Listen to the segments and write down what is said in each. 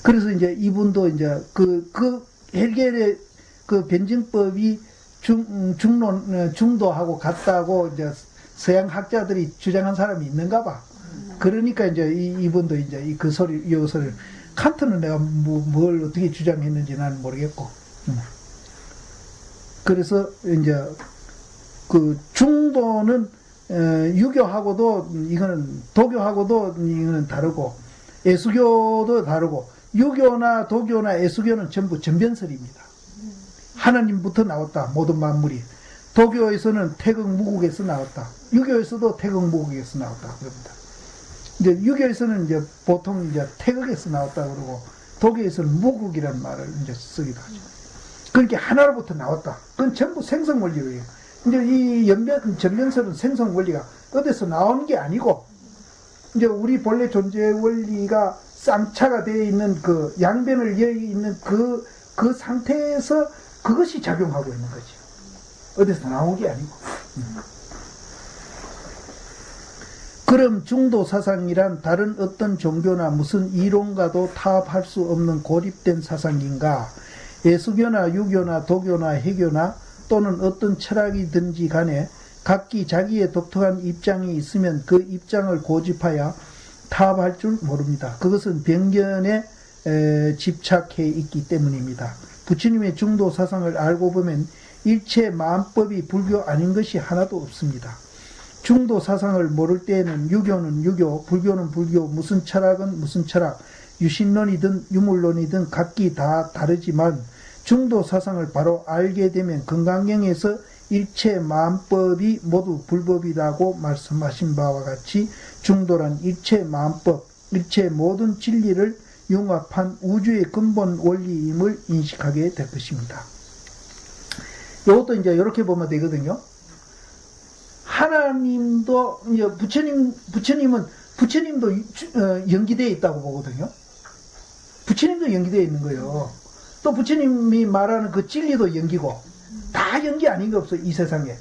그래서 이제 이분도 이제 헬겔의 그 변증법이 중도하고 같다고 이제 서양 학자들이 주장한 사람이 있는가 봐. 그러니까 이제 이분도 이제 이 소리를 칸트는 내가 뭘 어떻게 주장했는지 나는 모르겠고. 그래서 이제 그 중도는 유교하고도 이거는 도교하고도 이거는 다르고 예수교도 다르고 유교나 도교나 예수교는 전부 전변설입니다. 하나님부터 나왔다. 모든 만물이. 도교에서는 태극무국에서 나왔다. 유교에서도 태극무국에서 나왔다. 그럽니다. 이제 유교에서는 이제 보통 이제 태극에서 나왔다 그러고 도교에서는 무국이라는 말을 이제 쓰기도 하죠. 그렇게 하나로부터 나왔다. 그건 전부 생성 원리예요. 이제 이 전변설은 생성 원리가 어디서 나오는 게 아니고 이제 우리 본래 존재 원리가 쌍차가 되어 있는 그 양변을 이어 있는 그 상태에서 그것이 작용하고 있는 거지. 어디서 나온 게 아니고. 그럼 중도 사상이란 다른 어떤 종교나 무슨 이론과도 타협할 수 없는 고립된 사상인가? 예수교나 유교나 도교나 해교나 또는 어떤 철학이든지 간에 각기 자기의 독특한 입장이 있으면 그 입장을 고집하여 타협할 줄 모릅니다. 그것은 편견에 집착해 있기 때문입니다. 부처님의 중도 사상을 알고 보면 일체 마음법이 불교 아닌 것이 하나도 없습니다. 중도 사상을 모를 때에는 유교는 유교, 불교는 불교, 무슨 철학은 무슨 철학, 유신론이든 유물론이든 각기 다 다르지만 중도 사상을 바로 알게 되면 금강경에서 일체 마음법이 모두 불법이라고 말씀하신 바와 같이 중도란 일체 마음법, 일체 모든 진리를 융합한 우주의 근본 원리임을 인식하게 될 것입니다. 이것도 이제 이렇게 보면 되거든요. 하나님도 이제 부처님도 연기되어 있다고 보거든요. 부처님도 연기되어 있는 거예요. 또 부처님이 말하는 그 진리도 연기고 다 연기 아닌 게 없어 이 세상에.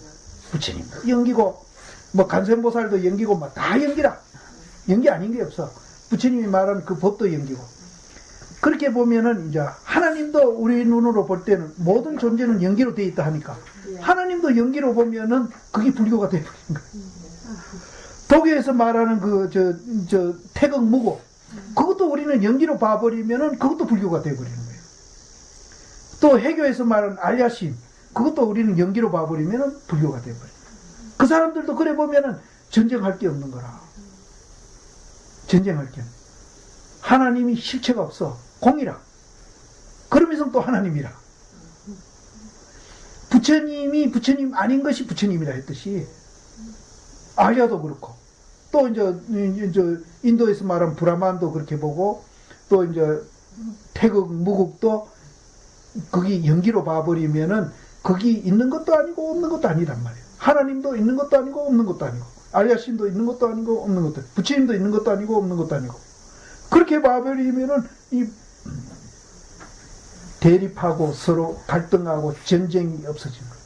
부처님도 연기고 뭐 관세음보살도 연기고 막 다 연기라. 연기 아닌 게 없어. 부처님이 말하는 그 법도 연기고. 그렇게 보면은 이제 하나님도 우리 눈으로 볼 때는 모든 존재는 연기로 되어 있다 하니까 하나님도 연기로 보면은 그게 불교가 되어버린 거예요. 도교에서 말하는 저 태극무고 그것도 우리는 연기로 봐버리면은 그것도 불교가 되어버리는 거예요. 또 해교에서 말하는 알야심 그것도 우리는 연기로 봐버리면은 불교가 되어버려요. 그 사람들도 그래 보면은 전쟁할 게 없는 거라. 전쟁할 게 없는. 하나님이 실체가 없어. 공이라. 그러면서 또 하나님이라. 부처님이 부처님 아닌 것이 부처님이라 했듯이 아리아도 그렇고 또 이제 인도에서 말하는 브라만도 그렇게 보고 또 이제 태극 무국도 거기 연기로 봐버리면은 거기 있는 것도 아니고 없는 것도 아니란 말이에요. 하나님도 있는 것도 아니고 없는 것도 아니고 아리아신도 있는 것도 아니고 없는 것도 아니고 부처님도 있는 것도 아니고 없는 것도 아니고 그렇게 봐버리면은 이 대립하고 서로 갈등하고 전쟁이 없어지는 거예요.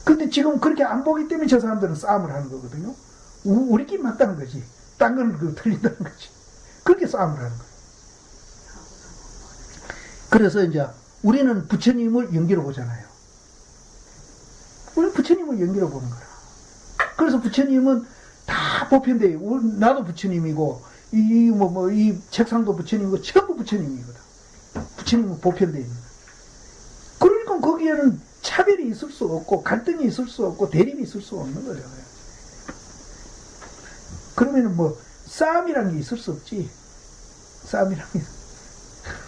근데 지금 그렇게 안 보기 때문에 저 사람들은 싸움을 하는 거거든요. 우리끼리 맞다는 거지. 딴 건 틀린다는 거지. 그렇게 싸움을 하는 거예요. 그래서 이제 우리는 부처님을 연기로 보잖아요. 우리는 부처님을 연기로 보는 거야. 그래서 부처님은 다 보편돼요. 나도 부처님이고 이 책상도 부처님이고 전부 부처님이거든. 부처님은 보편되어 있는 거예요. 그러니까 거기에는 차별이 있을 수 없고 갈등이 있을 수 없고 대립이 있을 수 없는 거예요. 그러면은 뭐 싸움이라는 게 있을 수 없지. 싸움이라는 게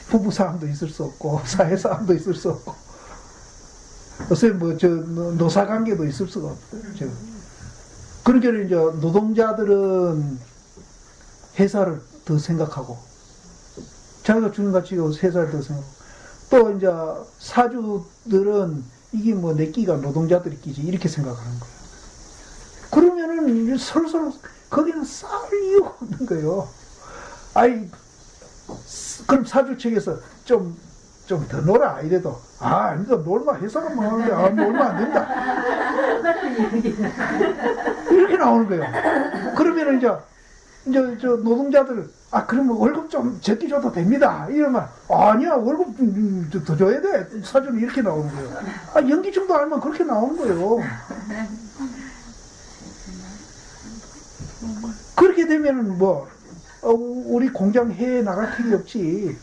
부부 싸움도 있을 수 없고 사회 싸움도 있을 수 없고 요새 노사 관계도 있을 수가 없어요. 그러니까 이제 노동자들은 회사를 더 생각하고 자기가 주는 가치가 회사를 더 생각하고 또 이제 사주들은 이게 뭐 내 끼가 노동자들이 끼지 이렇게 생각하는 거예요. 그러면은 서로 거기는 싸울 이유가 없는 거예요. 그럼 사주 측에서 좀 더 놀아 이래도 아니다 놀마 회사가 뭐하는데 놀면 안 된다 이렇게 나오는 거예요. 그러면은 이제 이제 저 노동자들 그러면 월급 좀 적게 줘도 됩니다. 이러면 아니야 월급 더 줘야 돼. 사전에 이렇게 나오는 거예요. 연기증도 알면 그렇게 나오는 거예요. 그렇게 되면은 뭐 우리 공장 해외 나갈 필요 없지.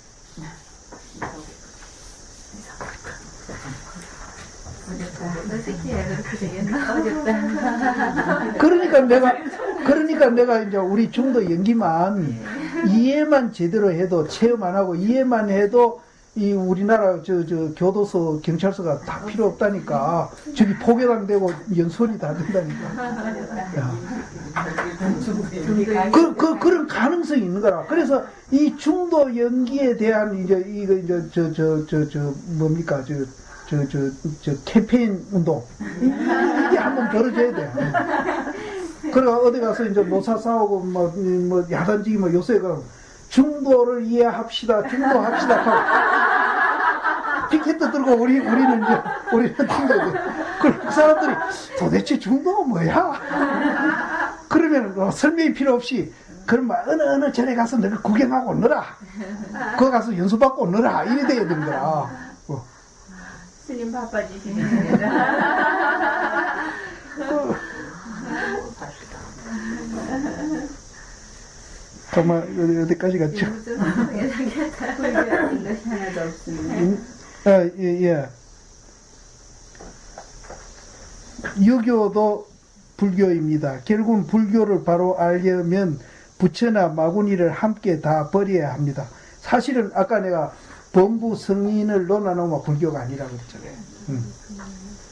그러니까 내가 이제 우리 중도 연기만 이해만 제대로 해도 체험 안 하고 이해만 해도 이 우리나라 저 교도소 경찰서가 다 필요 없다니까. 저기 포교당되고 연수원이 다 된다니까. 그런 가능성이 있는 거라. 그래서 이 중도 연기에 대한 뭡니까 저 캠페인 운동 이게 한번 벌어져야 돼. 그러니까 어디 가서 이제 노사 싸우고 뭐 야단지기 뭐 요새 그 중도를 이해합시다, 중도합시다. 피켓도 들고 우리는 중도들. 그 사람들이 도대체 중도가 뭐야? 그러면 설명이 필요 없이 그럼 어느 절에 가서 너가 구경하고 오너라. 거기 가서 연수받고 오너라. 이래 돼야 되는 거야. 스님 바빠지시네요. 정말 어디까지 갔죠? 하나도 없습니다. 예. 유교도 불교입니다. 결국은 불교를 바로 알려면 부처나 마구니를 함께 다 버려야 합니다. 사실은 아까 내가 범부 성인을 논하놓으면 불교가 아니라고 그랬잖아요.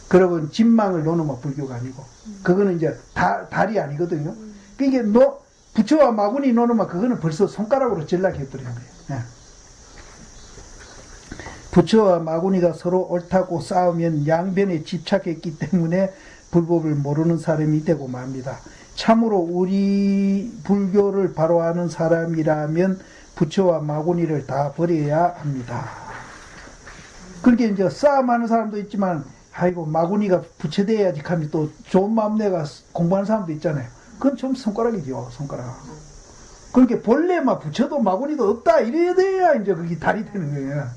그러면 진망을 놓으면 불교가 아니고 그거는 이제 달이 아니거든요. 그러니까 부처와 마구니 놓으면 그거는 벌써 손가락으로 전락해버리는 거예요. 예. 부처와 마구니가 서로 옳다고 싸우면 양변에 집착했기 때문에 불법을 모르는 사람이 되고 맙니다. 참으로 우리 불교를 바로 아는 사람이라면 부처와 마구니를 다 버려야 합니다. 그렇게 이제 싸움하는 사람도 있지만 아이고 마구니가 부처돼야지 하면 또 좋은 마음 내가 공부하는 사람도 있잖아요. 그건 좀 손가락이죠, 손가락. 그렇게 본래 부처도 마구니도 없다 이래야 돼야 이제 그게 달이 되는 거예요.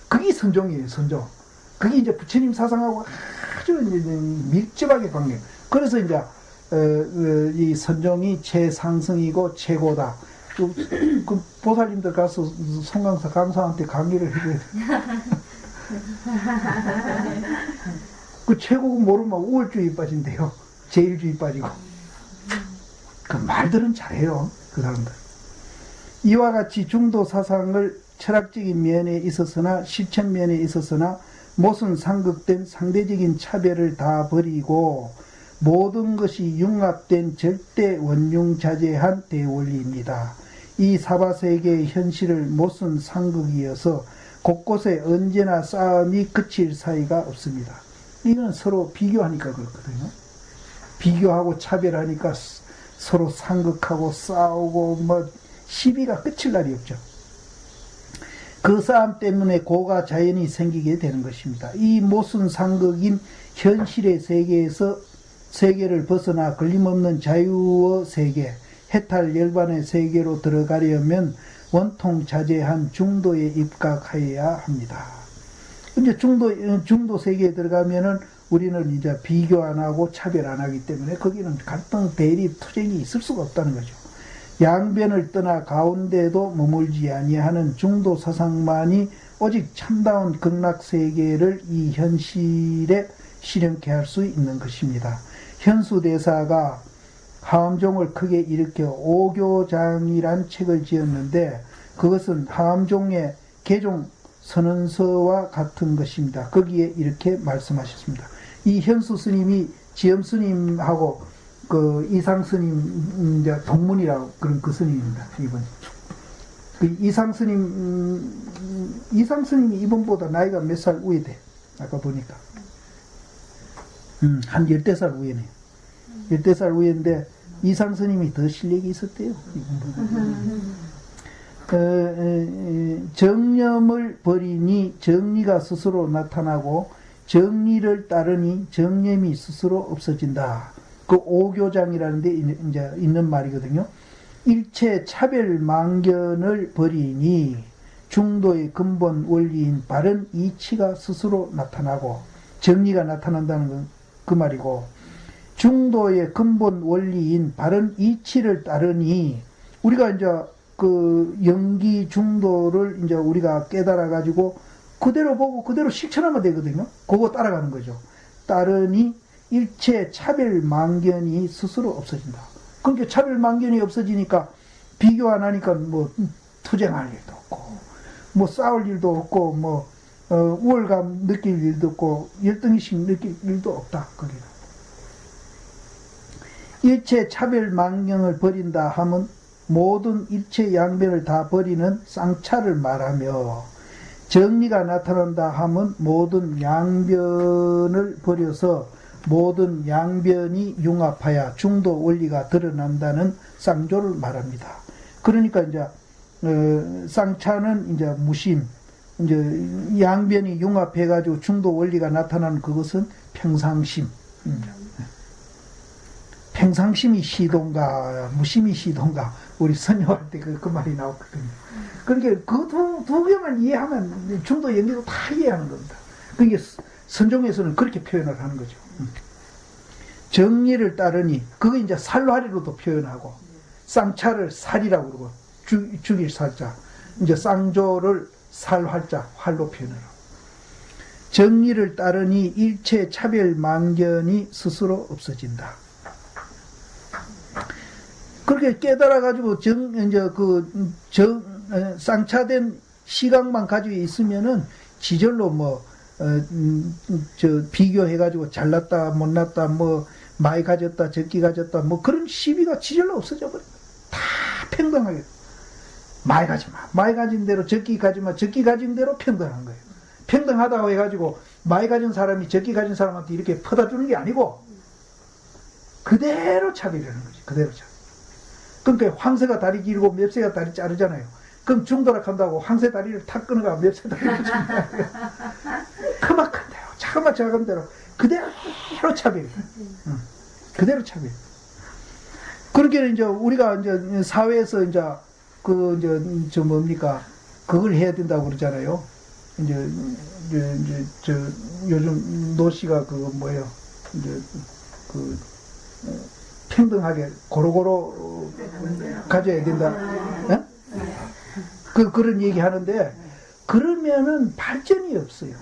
그게 선종이에요, 선종. 그게 이제 부처님 사상하고 아주 밀접하게 관계. 그래서 이제 이 선종이 최상승이고 최고다. 그 보살님들 가서 송강사 강사한테 강의를 해줘야 돼. 그 최고고 모르면 우월주의 빠진대요. 제일주의 빠지고. 그 말들은 잘해요, 그 사람들. 이와 같이 중도 사상을 철학적인 면에 있어서나 실천 면에 있어서나 모순 상극된 상대적인 차별을 다 버리고 모든 것이 융합된 절대 원융자재한 대원리입니다. 이 사바세계의 현실을 모순 상극이어서 곳곳에 언제나 싸움이 그칠 사이가 없습니다. 이건 서로 비교하니까 그렇거든요. 비교하고 차별하니까 서로 상극하고 싸우고 시비가 끝일 날이 없죠. 그 싸움 때문에 고가 자연이 생기게 되는 것입니다. 이 모순 상극인 현실의 세계를 벗어나 걸림없는 자유의 세계, 해탈 열반의 세계로 들어가려면 원통 자제한 중도에 입각하여야 합니다. 이제 중도 세계에 들어가면은 우리는 이제 비교 안 하고 차별 안 하기 때문에 거기는 갈등, 대립, 투쟁이 있을 수가 없다는 거죠. 양변을 떠나 가운데도 머물지 아니하는 중도 사상만이 오직 참다운 극락 세계를 이 현실에 실현케 할 수 있는 것입니다. 현수대사가 하암종을 크게 일으켜 오교장이란 책을 지었는데 그것은 하암종의 개종 선언서와 같은 것입니다. 거기에 이렇게 말씀하셨습니다. 이 현수 스님이 지엄 스님하고 그 이상 스님 이제 동문이라고 그런 그 스님입니다. 이분. 그 이상 스님이 이분보다 나이가 몇 살 위에 돼. 아까 보니까. 한 10살 위에네. 10살 위인데 이상 스님이 더 실력이 있었대요. 정념을 버리니 정리가 스스로 나타나고 정리를 따르니 정념이 스스로 없어진다. 그 오교장이라는 데 이제 있는 말이거든요. 일체 차별 망견을 버리니 중도의 근본 원리인 바른 이치가 스스로 나타나고, 정리가 나타난다는 건 그 말이고, 중도의 근본 원리인 바른 이치를 따르니, 우리가 이제 그 연기 중도를 이제 우리가 깨달아 가지고 그대로 보고 그대로 실천하면 되거든요. 그거 따라가는 거죠. 따르니 일체 차별 망견이 스스로 없어진다. 그러니까 차별 망견이 없어지니까 비교 안 하니까 뭐 투쟁할 일도 없고, 뭐 싸울 일도 없고, 뭐 우월감 느낄 일도 없고, 열등의식 느낄 일도 없다. 거기는. 일체 차별 망경을 버린다 하면 모든 일체 양변을 다 버리는 쌍차를 말하며, 정리가 나타난다 하면 모든 양변을 버려서 모든 양변이 융합하여 중도 원리가 드러난다는 쌍조를 말합니다. 그러니까 이제 쌍차는 이제 무심, 이제 양변이 융합해가지고 중도 원리가 나타나는 그것은 평상심. 평상심이 시동가, 무심이 시동가, 우리 선녀할 때 그 말이 나왔거든요. 그러니까 그 두 개만 이해하면 중도 연기도 다 이해하는 겁니다. 그게 선종에서는 그렇게 표현을 하는 거죠. 정리를 따르니, 그거 이제 살활이로도 표현하고, 쌍차를 살이라고 그러고, 죽일 살자, 이제 쌍조를 살활자, 활로 표현을 하고. 정리를 따르니 일체 차별 망견이 스스로 없어진다. 그렇게 깨달아가지고 쌍차된 시각만 가지고 있으면은 지절로 비교해가지고 잘났다, 못났다, 많이 가졌다, 적게 가졌다, 그런 시비가 지절로 없어져 버려. 다 평등하게. 많이 가지 마. 많이 가진 대로 적게 가지 마. 적게 가진 대로 평등한 거예요. 평등하다고 해가지고 많이 가진 사람이 적게 가진 사람한테 이렇게 퍼다 주는 게 아니고 그대로 차별하는 거지. 그대로 차별. 그러니까 황새가 다리 길고 맵새가 다리 자르잖아요. 그럼 중도락 한다고 황새 다리를 탁 끊어가 맵새 다리를 자르잖아요. 그만큼 대로, 작은 대로 그대로 차별. 그대로 차별. 그렇게 이제 우리가 이제 사회에서 이제 그걸 해야 된다고 그러잖아요. 요즘 노시가 평등하게 고루고루 가져야 된다. 네? 그런 얘기 하는데, 그러면은 발전이 없어요.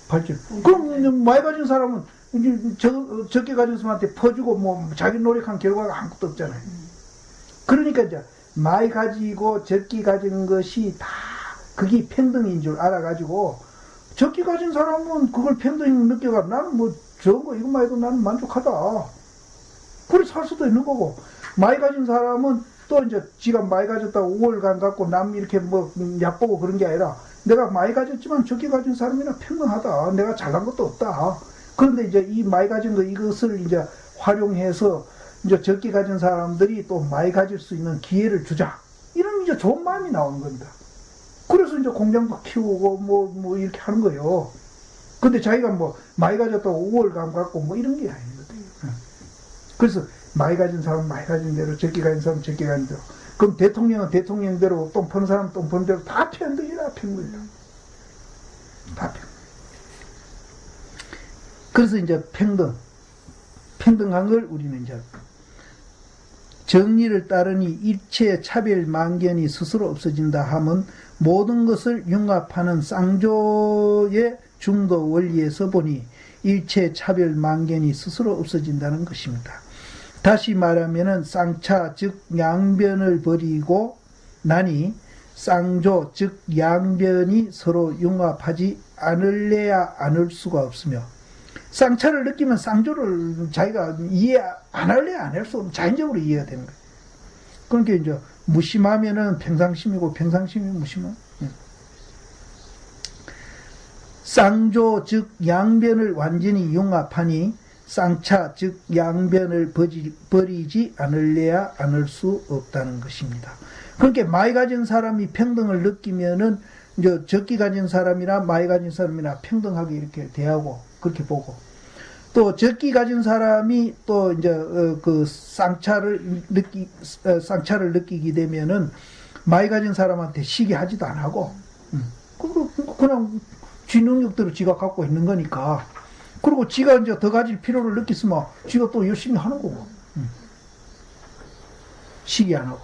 발전. 그럼 많이 가진 사람은 적게 가진 사람한테 퍼주고 자기 노력한 결과가 아무것도 없잖아요. 그러니까 이제 많이 가지고 적게 가진 것이 다 그게 평등인 줄 알아가지고, 적게 가진 사람은 그걸 평등인 느껴가, 나는 적은 거 이것만 해도 나는 만족하다. 그래 살 수도 있는 거고, 많이 가진 사람은 또 이제 지가 많이 가졌다고 우월감 갖고 남 이렇게 얕보고 그런 게 아니라, 내가 많이 가졌지만 적게 가진 사람이나 평등하다. 내가 잘난 것도 없다. 그런데 이제 이 많이 가진 거 이것을 이제 활용해서 이제 적게 가진 사람들이 또 많이 가질 수 있는 기회를 주자. 이런 이제 좋은 마음이 나오는 겁니다. 그래서 이제 공장도 키우고 이렇게 하는 거예요. 근데 자기가 많이 가졌다고 우월감 갖고 이런 게 아니거든요. 그래서 많이 가진 사람 많이 가진 대로, 적게 가진 사람 적게 가진 대로. 그럼 대통령은 대통령대로, 똥 푸는 사람 똥 푸는 대로 다 평등이라. 다 평등. 그래서 이제 평등한 걸 우리는 이제 정리를 따르니 일체 차별 망견이 스스로 없어진다 하면 모든 것을 융합하는 쌍조의 중도 원리에서 보니 일체 차별 망견이 스스로 없어진다는 것입니다. 다시 말하면은 쌍차 즉 양변을 버리고 나니 쌍조 즉 양변이 서로 융합하지 않을래야 않을 수가 없으며, 쌍차를 느끼면 쌍조를 자기가 이해 안 할래야 안 할 수 없는, 자연적으로 이해가 되는 거예요. 그러니까 이제 무심하면은 평상심이고 평상심이 무심한. 쌍조 즉 양변을 완전히 융합하니 쌍차 즉 양변을 버리지 않을래야 않을 수 없다는 것입니다. 그렇게 많이 가진 사람이 평등을 느끼면은 이제 적게 가진 사람이나 많이 가진 사람이나 평등하게 이렇게 대하고 그렇게 보고, 또 적기 가진 사람이 또 이제 그 쌍차를 느끼게 되면은 많이 가진 사람한테 시기 하지도 안 하고, 그냥 지 능력대로 지가 갖고 있는 거니까. 그리고 지가 이제 더 가질 필요를 느꼈으면 지가 또 열심히 하는 거고. 시기 안 하고.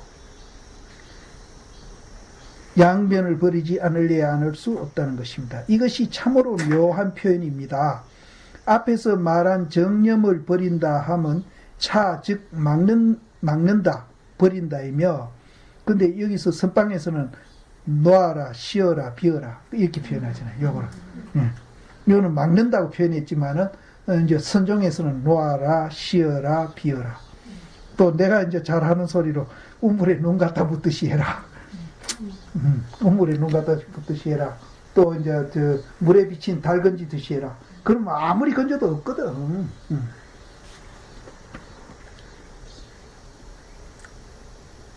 양변을 버리지 않으려야 않을 수 없다는 것입니다. 이것이 참으로 묘한 표현입니다. 앞에서 말한 정념을 버린다 하면 차, 즉 막는다, 버린다이며, 근데 여기서 선방에서는 놓아라, 쉬어라, 비어라 이렇게 표현하잖아요. 요거는. 요거는 막는다고 표현했지만은 이제 선종에서는 놓아라, 쉬어라, 비어라. 또 내가 이제 잘하는 소리로 우물에 눈 갖다 붓듯이 해라. 우물에 눈 갖다 붓듯이 해라. 또 이제 저 물에 비친 달 건지듯이 해라. 그러면 아무리 건져도 없거든.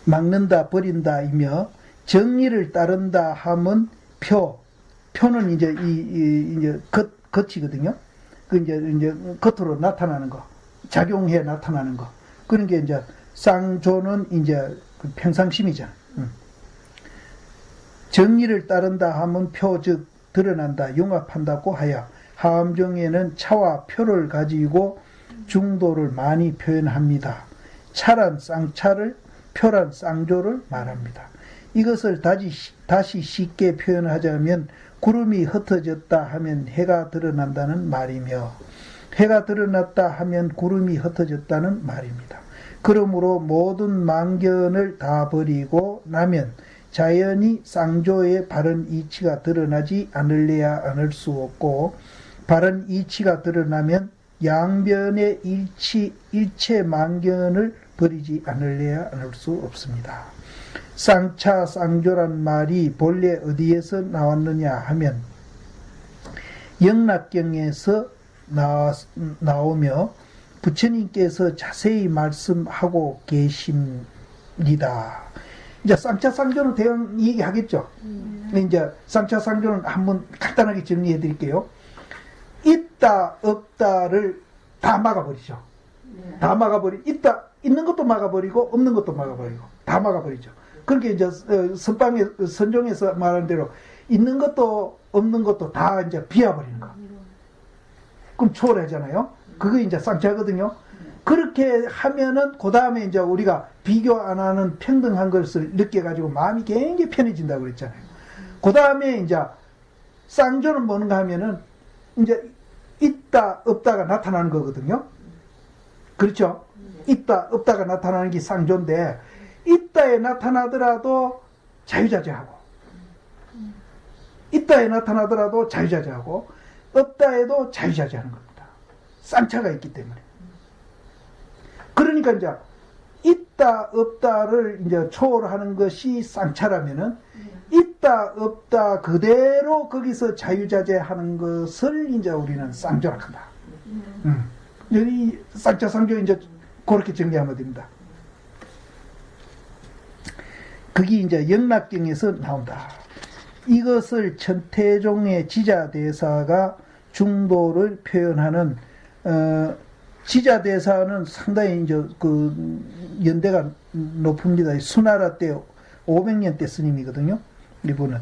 막는다, 버린다이며 정의를 따른다 하면 표는 이제 이제 겉이거든요. 그 이제 겉으로 나타나는 거, 작용해 나타나는 거. 그런 게 이제 쌍조는 이제 그 평상심이잖아. 정의를 따른다 하면 표, 즉 드러난다, 융합한다고 하여 하암정에는 차와 표를 가지고 중도를 많이 표현합니다. 차란 쌍차를, 표란 쌍조를 말합니다. 이것을 다시 쉽게 표현하자면 구름이 흩어졌다 하면 해가 드러난다는 말이며 해가 드러났다 하면 구름이 흩어졌다는 말입니다. 그러므로 모든 망견을 다 버리고 나면 자연히 쌍조의 바른 이치가 드러나지 않으려야 않을 수 없고 바른 이치가 드러나면 양변의 일체 망견을 버리지 않으려야 않을 수 없습니다. 쌍차, 쌍조란 말이 본래 어디에서 나왔느냐 하면 영락경에서 나오며 부처님께서 자세히 말씀하고 계십니다. 이제 쌍차, 쌍조는 대강 얘기하겠죠. 이제 쌍차, 쌍조는 한번 간단하게 정리해 드릴게요. 있다, 없다를 다 막아버리죠. 다 있는 것도 막아버리고, 없는 것도 막아버리고, 다 막아버리죠. 그렇게 이제, 선종에서 말한 대로, 있는 것도, 없는 것도 다 이제 비워버리는 거. 그럼 초월하잖아요. 그게 이제 쌍차거든요. 그렇게 하면은, 그 다음에 이제 우리가 비교 안 하는 평등한 것을 느껴가지고 마음이 굉장히 편해진다고 그랬잖아요. 그 다음에 이제, 쌍조는 뭔가 하면은, 이제, 있다, 없다가 나타나는 거거든요. 그렇죠? 있다, 없다가 나타나는 게 쌍조인데, 있다에 나타나더라도 자유자재하고, 있다에 나타나더라도 자유자재하고, 없다에도 자유자재하는 겁니다. 쌍차가 있기 때문에. 그러니까 이제, 있다, 없다를 이제 초월하는 것이 쌍차라면은, 있다, 없다, 그대로 거기서 자유자재하는 것을 이제 우리는 쌍조라 한다. 이 쌍차, 쌍조 이제 그렇게 정리하면 됩니다. 그게 이제 영락경에서 나온다. 이것을 천태종의 지자대사가 중도를 표현하는, 지자대사는 상당히 이제 그 연대가 높습니다. 수나라 때 500년 때 스님이거든요. 이분은.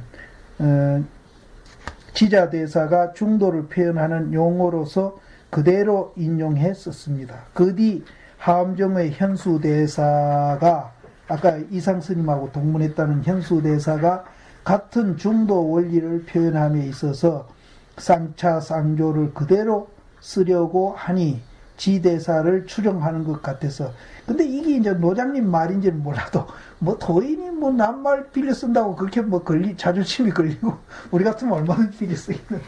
지자대사가 중도를 표현하는 용어로서 그대로 인용했었습니다. 그 뒤 하암정의 현수대사가 아까 이상스님하고 동문했다는 현수대사가 같은 중도 원리를 표현함에 있어서 쌍차, 쌍조를 그대로 쓰려고 하니 지대사를 추정하는 것 같아서 근데 이게 이제 노장님 말인지는 몰라도 뭐 도인이 뭐 남말 빌려 쓴다고 그렇게 뭐 자존심이 걸리고 우리 같으면 얼마나 빌려 쓰겠는데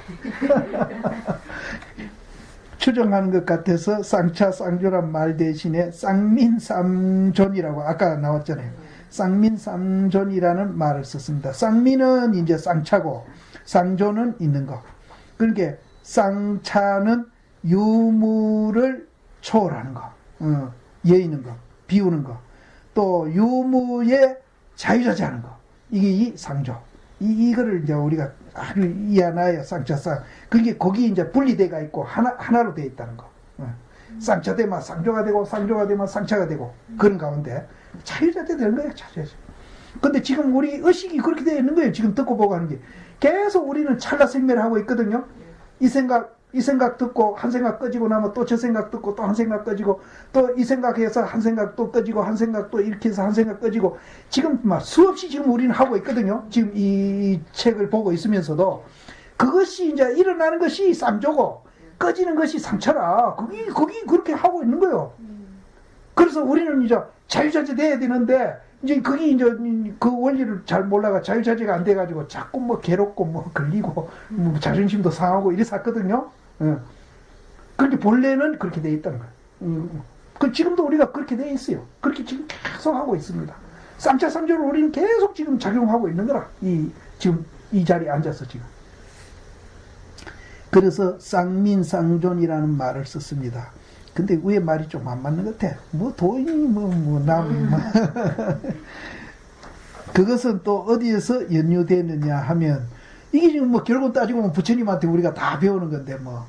추정하는 것 같아서 쌍차, 쌍조란 말 대신에 쌍민삼존이라고 아까 나왔잖아요. 쌍민삼존이라는 말을 썼습니다. 쌍민은 이제 쌍차고 쌍조는 있는 거. 그러니까 쌍차는 유무를 초월하는 거, 여의는 거, 비우는 거, 또 유무에 자유자재하는 거. 이게 이 쌍조. 이거를 이제 우리가 이하나야 쌍차, 그게 거기 이제 분리돼가 있고 하나로 되어 있다는 거. 쌍차되면 쌍조가 되고, 쌍조가 되면 쌍차가 되고, 그런 가운데 자유자재 되는 거예요, 자유자재. 근데 지금 우리 의식이 그렇게 되어 있는 거예요. 지금 듣고 보고 하는 게. 계속 우리는 찰나 생멸을 하고 있거든요. 이 생각 듣고 한 생각 꺼지고 나면 또 저 생각 듣고 또 한 생각 꺼지고 또 이 생각해서 한 생각 또 꺼지고 한 생각 또 이렇게 해서 한 생각 꺼지고 지금 막 수없이 지금 우리는 하고 있거든요. 지금 이 책을 보고 있으면서도 그것이 이제 일어나는 것이 쌍조고 꺼지는 것이 상처라. 거기 그렇게 하고 있는 거예요. 그래서 우리는 이제 자유자재 돼야 되는데 이제 그게 이제 그 원리를 잘 몰라가 자유자재가 안 돼가지고 자꾸 뭐 괴롭고 뭐 걸리고 뭐 자존심도 상하고 이래서 했거든요. 예. 그렇게 본래는 그렇게 돼 있다는 거예요. 그 지금도 우리가 그렇게 돼 있어요. 그렇게 지금 계속 하고 있습니다. 쌍차쌍조를 우리는 계속 지금 작용하고 있는 거라. 지금 이 자리에 앉아서 지금. 그래서 쌍민쌍존이라는 말을 썼습니다. 근데 왜 말이 좀 안 맞는 것 같아? 뭐 도인이 그것은 또 어디에서 연유되느냐 하면 이게 지금 뭐 결국 따지고 보면 부처님한테 우리가 다 배우는 건데 뭐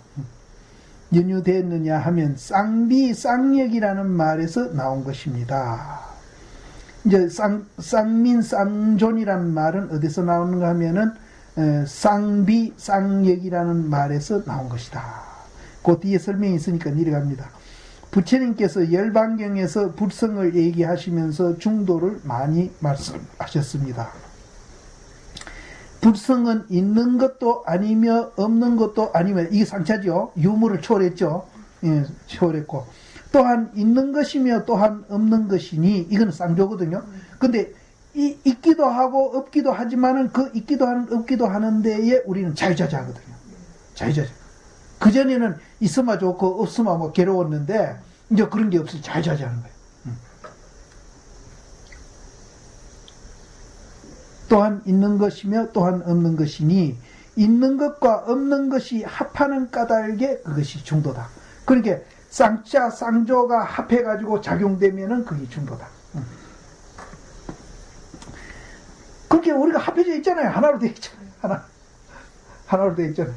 연유되느냐 하면 쌍비 쌍역이라는 말에서 나온 것입니다. 이제 쌍민 쌍존이라는 말은 어디서 나오는가 하면은 쌍비 쌍역이라는 말에서 나온 것이다. 그 뒤에 설명이 있으니까 내려갑니다. 부처님께서 열반경에서 불성을 얘기하시면서 중도를 많이 말씀하셨습니다. 불성은 있는 것도 아니며 없는 것도 아니며 이게 상차죠. 유무를 초월했죠. 예, 초월했고 또한 있는 것이며 또한 없는 것이니 이건 쌍조거든요. 근데 있기도 하고 없기도 하지만은 그 있기도 하는 없기도 하는 데에 우리는 자유자재하거든요. 자유자재. 그전에는 있으면 좋고 없으면 뭐 괴로웠는데 이제 그런 게 없이 자유자재하는 거예요. 또한 있는 것이며 또한 없는 것이니 있는 것과 없는 것이 합하는 까닭에 그것이 중도다. 그러니까 쌍자 쌍조가 합해가지고 작용되면은 그게 중도다. 그렇게 우리가 합해져 있잖아요. 하나로 되어 있잖아요. 하나로 되어 있잖아요.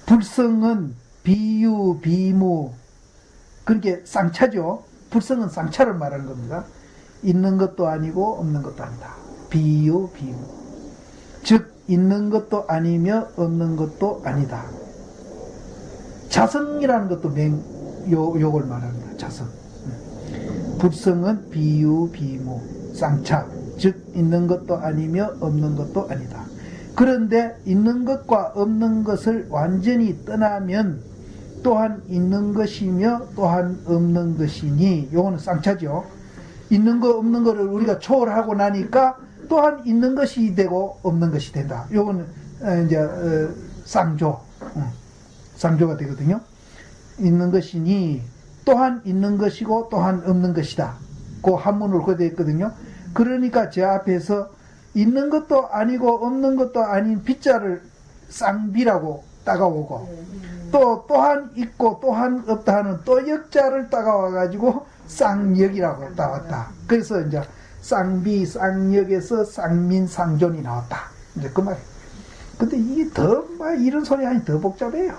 불성은 비유, 비무, 그렇게 쌍차죠. 불성은 쌍차를 말하는 겁니다. 있는 것도 아니고 없는 것도 아니다. 비유, 비무. 즉 있는 것도 아니며 없는 것도 아니다. 자성이라는 것도 요걸 말합니다. 자성. 불성은 비유, 비무, 쌍차. 즉 있는 것도 아니며 없는 것도 아니다. 그런데 있는 것과 없는 것을 완전히 떠나면 또한 있는 것이며 또한 없는 것이니 요거는 쌍차죠. 있는 거 없는 거를 우리가 초월하고 나니까 또한 있는 것이 되고 없는 것이 된다. 요거는 이제 쌍조, 쌍조가 되거든요. 있는 것이니 또한 있는 것이고 또한 없는 것이다. 그 한문으로 그렇게 되어 있거든요. 그러니까 제 앞에서 있는 것도 아니고 없는 것도 아닌 빗자를 쌍비라고 따가오고 또 또한 있고 또한 없다 하는 또 역자를 따가와 가지고 쌍역이라고 따왔다. 그래서 이제 쌍비 쌍역에서 쌍민 쌍존이 나왔다. 이제 그 말. 근데 이게 더 막 이런 소리 하니 더 복잡해요.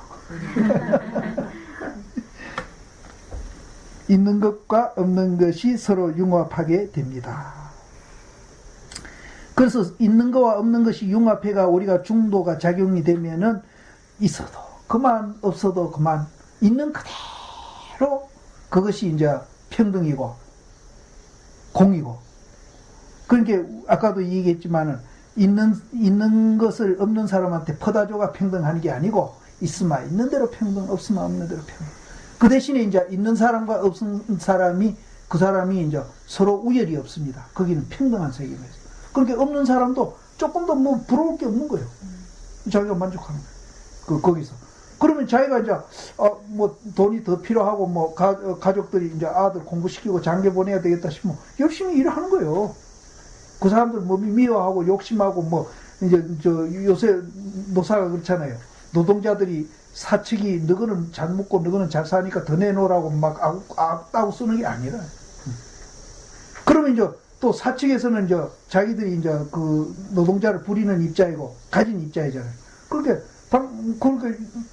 있는 것과 없는 것이 서로 융합하게 됩니다. 그래서 있는 것과 없는 것이 융합해가 우리가 중도가 작용이 되면은 있어도 그만 없어도 그만 있는 그대로 그것이 이제 평등이고 공이고 그러니까 아까도 얘기했지만은 있는 것을 없는 사람한테 퍼다줘가 평등하는 게 아니고 있으면 있는 대로 평등 없으면 없는 대로 평등. 그 대신에 이제 있는 사람과 없는 사람이 그 사람이 이제 서로 우열이 없습니다. 거기는 평등한 세계입니다. 그렇게 없는 사람도 조금 더 뭐 부러울 게 없는 거예요. 자기가 만족하는 거예요. 거기서. 그러면 자기가 이제, 뭐 돈이 더 필요하고 뭐 가족들이 이제 아들 공부시키고 장교 보내야 되겠다 싶으면 열심히 일을 하는 거예요. 그 사람들 뭐 미워하고 욕심하고 뭐 이제 요새 노사가 그렇잖아요. 노동자들이 사측이 너희는 잘 먹고 너희는 잘 사니까 더 내놓으라고 막 악따고 쓰는 게 아니라. 그러면 이제 또 사측에서는 이제 자기들이 이제 그 노동자를 부리는 입장이고 가진 입장이잖아요. 그렇게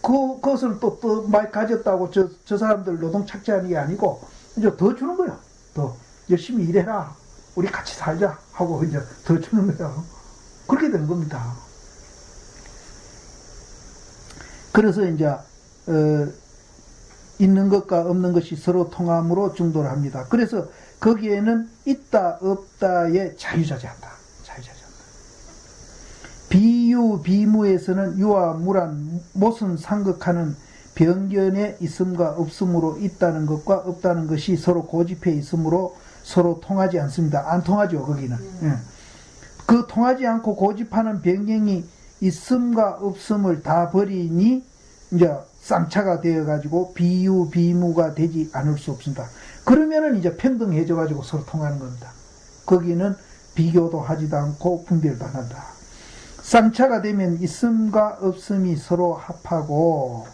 그것을 또 많이 가졌다고 저 사람들 노동 착취하는 게 아니고, 이제 더 주는 거야. 더. 열심히 일해라. 우리 같이 살자. 하고 이제 더 주는 거야. 그렇게 된 겁니다. 그래서 이제, 있는 것과 없는 것이 서로 통함으로 중도를 합니다. 그래서 거기에는 있다, 없다의 자유자재한다. 자유자재한다. 비유, 비무에서는 유와 무란, 못은 상극하는 변견에 있음과 없음으로 있다는 것과 없다는 것이 서로 고집해 있으므로 서로 통하지 않습니다. 안 통하죠, 거기는. 예. 그 통하지 않고 고집하는 변경이 있음과 없음을 다 버리니, 이제 쌍차가 되어가지고 비유, 비무가 되지 않을 수 없습니다. 그러면은 이제 평등해져가지고 서로 통하는 겁니다. 거기는 비교도 하지도 않고 분별도 안 한다. 쌍차가 되면 있음과 없음이 서로 합하고,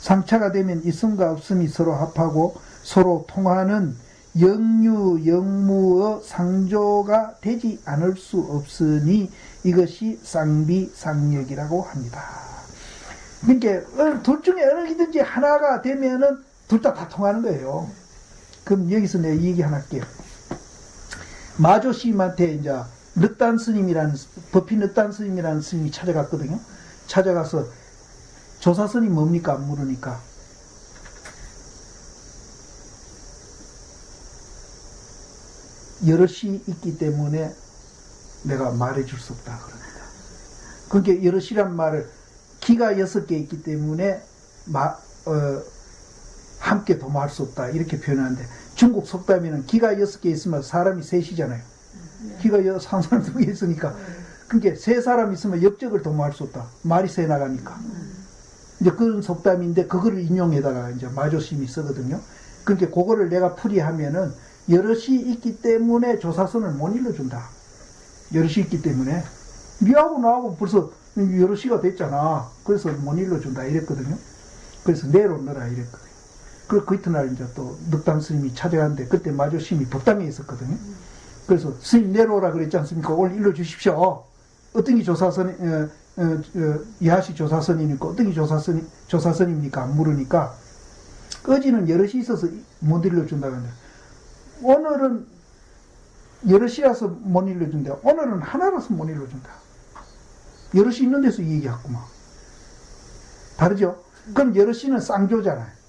쌍차가 되면 있음과 없음이 서로 합하고 서로 통하는 영유, 영무의 상조가 되지 않을 수 없으니 이것이 쌍비쌍력이라고 합니다. 그러니까 둘 중에 어느든지 하나가 되면은 둘 다 통하는 거예요. 그럼 여기서 내가 이 얘기 하나 할게요. 마조 스님한테 이제 늑단 스님이라는, 법희 늑단 스님이라는 스님이 찾아갔거든요. 찾아가서 조사선이 뭡니까? 물으니까 여럿이 있기 때문에 내가 말해줄 수 없다 그럽니다. 그러니까 여럿이란 말을 기가 6개 있기 때문에 함께 도모할 수 없다 이렇게 표현하는데, 중국 속담에는 기가 6개 있으면 사람이 셋이잖아요. 기가 한 사람 2개 있으니까, 그러니까 3사람 있으면 역적을 도모할 수 없다. 말이 새 나가니까. 이제 그런 속담인데 그거를 인용해다가 이제 마조심이 쓰거든요. 그러니까 그거를 내가 풀이하면은 여럿이 있기 때문에 조사선을 못 일러준다. 여럿이 있기 때문에 니하고 나하고 벌써 여럿이가 됐잖아. 그래서 못 일러준다 이랬거든요. 그래서 내로 넣어라 이랬거든요. 그리고 그 이튿날 이제 또 늑단 스님이 찾아갔는데 그때 마조심이 법당에 있었거든요. 그래서 스님 내려오라 그랬지 않습니까? 오늘 일러주십시오. 어떤 게 조사선 이하시 조사선이니까 어떤 게 조사선입니까? 물으니까 어제는 여럿이 있어서 못 일러준다고 하는데 오늘은 여럿이라서 못 일러준다. 오늘은 하나라서 못 일러준다. 여럿이 있는 데서 이 얘기했구만. 다르죠? 그럼 여럿이는 쌍조잖아요.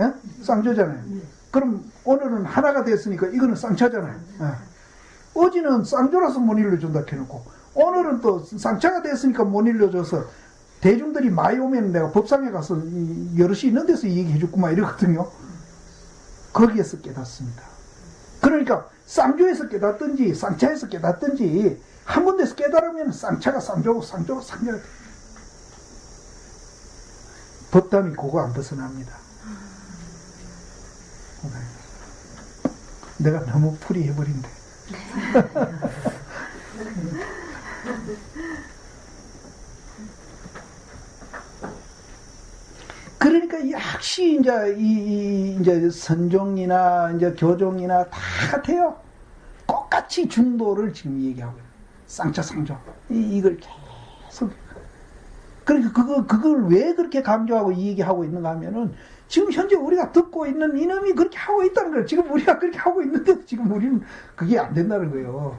예? 쌍조잖아요. 그럼 오늘은 하나가 됐으니까 이거는 쌍차잖아요. 예. 어제는 쌍조라서 못 일러준다 해놓고 오늘은 또 쌍차가 됐으니까 못 일러줘서 대중들이 많이 오면 내가 법상에 가서 여럿이 있는 데서 얘기해줬구만 이러거든요. 거기에서 깨닫습니다. 그러니까 쌍조에서 깨닫든지 쌍차에서 깨닫든지 한 군데서 깨달으면 쌍차가 쌍조고 쌍조가 쌍조가 돼. 법담이 그거 안 벗어납니다. 내가 너무 풀이해버린데. 그러니까 역시 이제 선종이나 이제 교종이나 다 같아요. 똑같이 중도를 지금 얘기하고 있어요. 쌍차 쌍조. 이걸 계속. 그러니까 그걸 왜 그렇게 강조하고 이 얘기하고 있는가 하면은 지금 현재 우리가 듣고 있는 이놈이 그렇게 하고 있다는 거예요. 지금 우리가 그렇게 하고 있는데 지금 우리는 그게 안 된다는 거예요.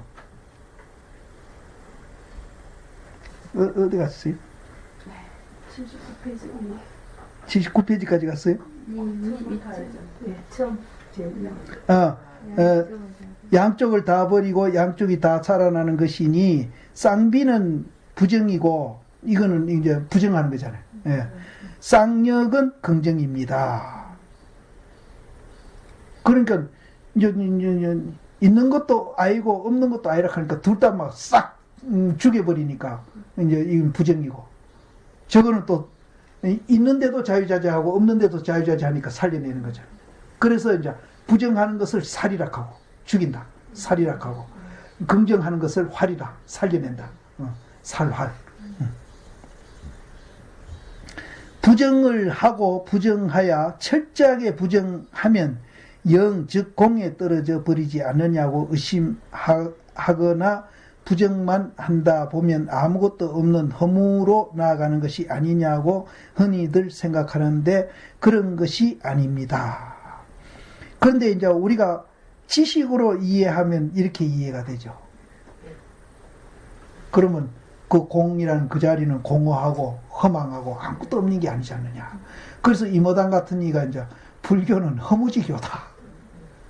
어디 갔어요? 79페이지. 79페이지까지 갔어요? 처음. 양쪽을 다 버리고 양쪽이 다 살아나는 것이니 쌍비는 부정이고 이거는 이제 부정하는 거잖아요. 예. 쌍력은 긍정입니다. 그러니까 이제 있는 것도 아니고 없는 것도 아니라 하니까 둘 다 막 싹 죽여버리니까 이제 이건 부정이고, 저거는 또 있는데도 자유자재하고 없는데도 자유자재하니까 살려내는 거잖아요. 그래서 이제 부정하는 것을 살이락하고 죽인다. 살이락하고 긍정하는 것을 활이라 살려낸다. 살활. 부정을 하고 부정하여 철저하게 부정하면 영 즉 공에 떨어져 버리지 않느냐고 의심하거나 부정만 한다 보면 아무것도 없는 허무로 나아가는 것이 아니냐고 흔히들 생각하는데 그런 것이 아닙니다. 그런데 이제 우리가 지식으로 이해하면 이렇게 이해가 되죠. 그러면 그 공이라는 그 자리는 공허하고 허망하고 아무것도 없는 게 아니지 않느냐. 그래서 이모당 같은 이가 이제 불교는 허무지교다.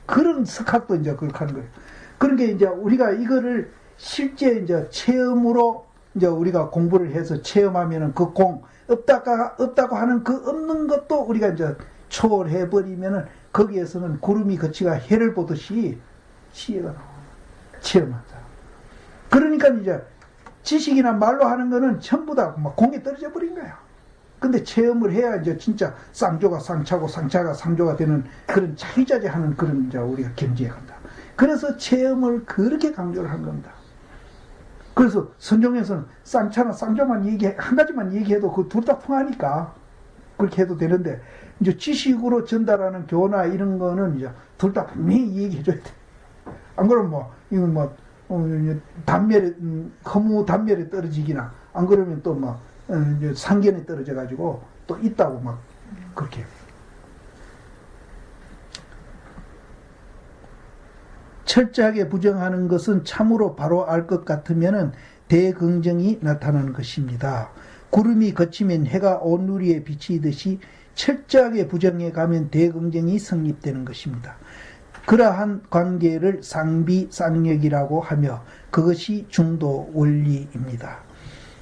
그런 석학도 이제 그렇게 하는 거예요. 그러니까 이제 우리가 이거를 실제 이제 체험으로 이제 우리가 공부를 해서 체험하면은 그 공, 없다고 하는 그 없는 것도 우리가 이제 초월해버리면은 거기에서는 구름이 거치가 해를 보듯이 시혜가 나와요. 체험한다. 그러니까 이제 지식이나 말로 하는 거는 전부 다 막 공에 떨어져 버린 거야. 근데 체험을 해야 이제 진짜 쌍조가 쌍차고 쌍차가 쌍조가 되는 그런 자유자재하는 그런 이제 우리가 경지에 간다. 그래서 체험을 그렇게 강조를 한 겁니다. 그래서 선종에서는 쌍차나 쌍조만 한 가지만 얘기해도 그 둘 다 통하니까 그렇게 해도 되는데 이제 지식으로 전달하는 교나 이런 거는 이제 둘 다 분명히 얘기해줘야 돼. 안 그러면 뭐 이건 뭐 단멸에 허무 단멸에 떨어지기나 안 그러면 또 막 상견에 떨어져 가지고 또 있다고 막 그렇게. 철저하게 부정하는 것은 참으로 바로 알 것 같으면은 대긍정이 나타나는 것입니다. 구름이 거치면 해가 온누리에 비치듯이 철저하게 부정해 가면 대긍정이 성립되는 것입니다. 그러한 관계를 쌍비, 쌍력이라고 하며 그것이 중도 원리입니다.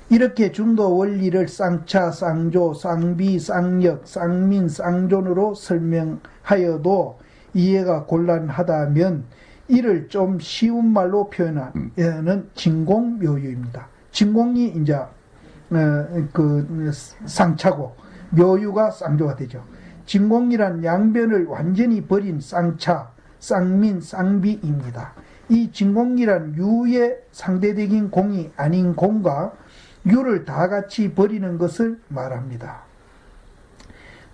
이렇게 중도 원리를 쌍차, 쌍조, 쌍비, 쌍력, 쌍민, 쌍존으로 설명하여도 이해가 곤란하다면 이를 좀 쉬운 말로 표현하는 진공묘유입니다. 진공이 이제 그 쌍차고 묘유가 쌍조가 되죠. 진공이란 양변을 완전히 버린 쌍차, 쌍민, 쌍비입니다. 이 진공이란 유의 상대적인 공이 아닌 공과 유를 다 같이 버리는 것을 말합니다.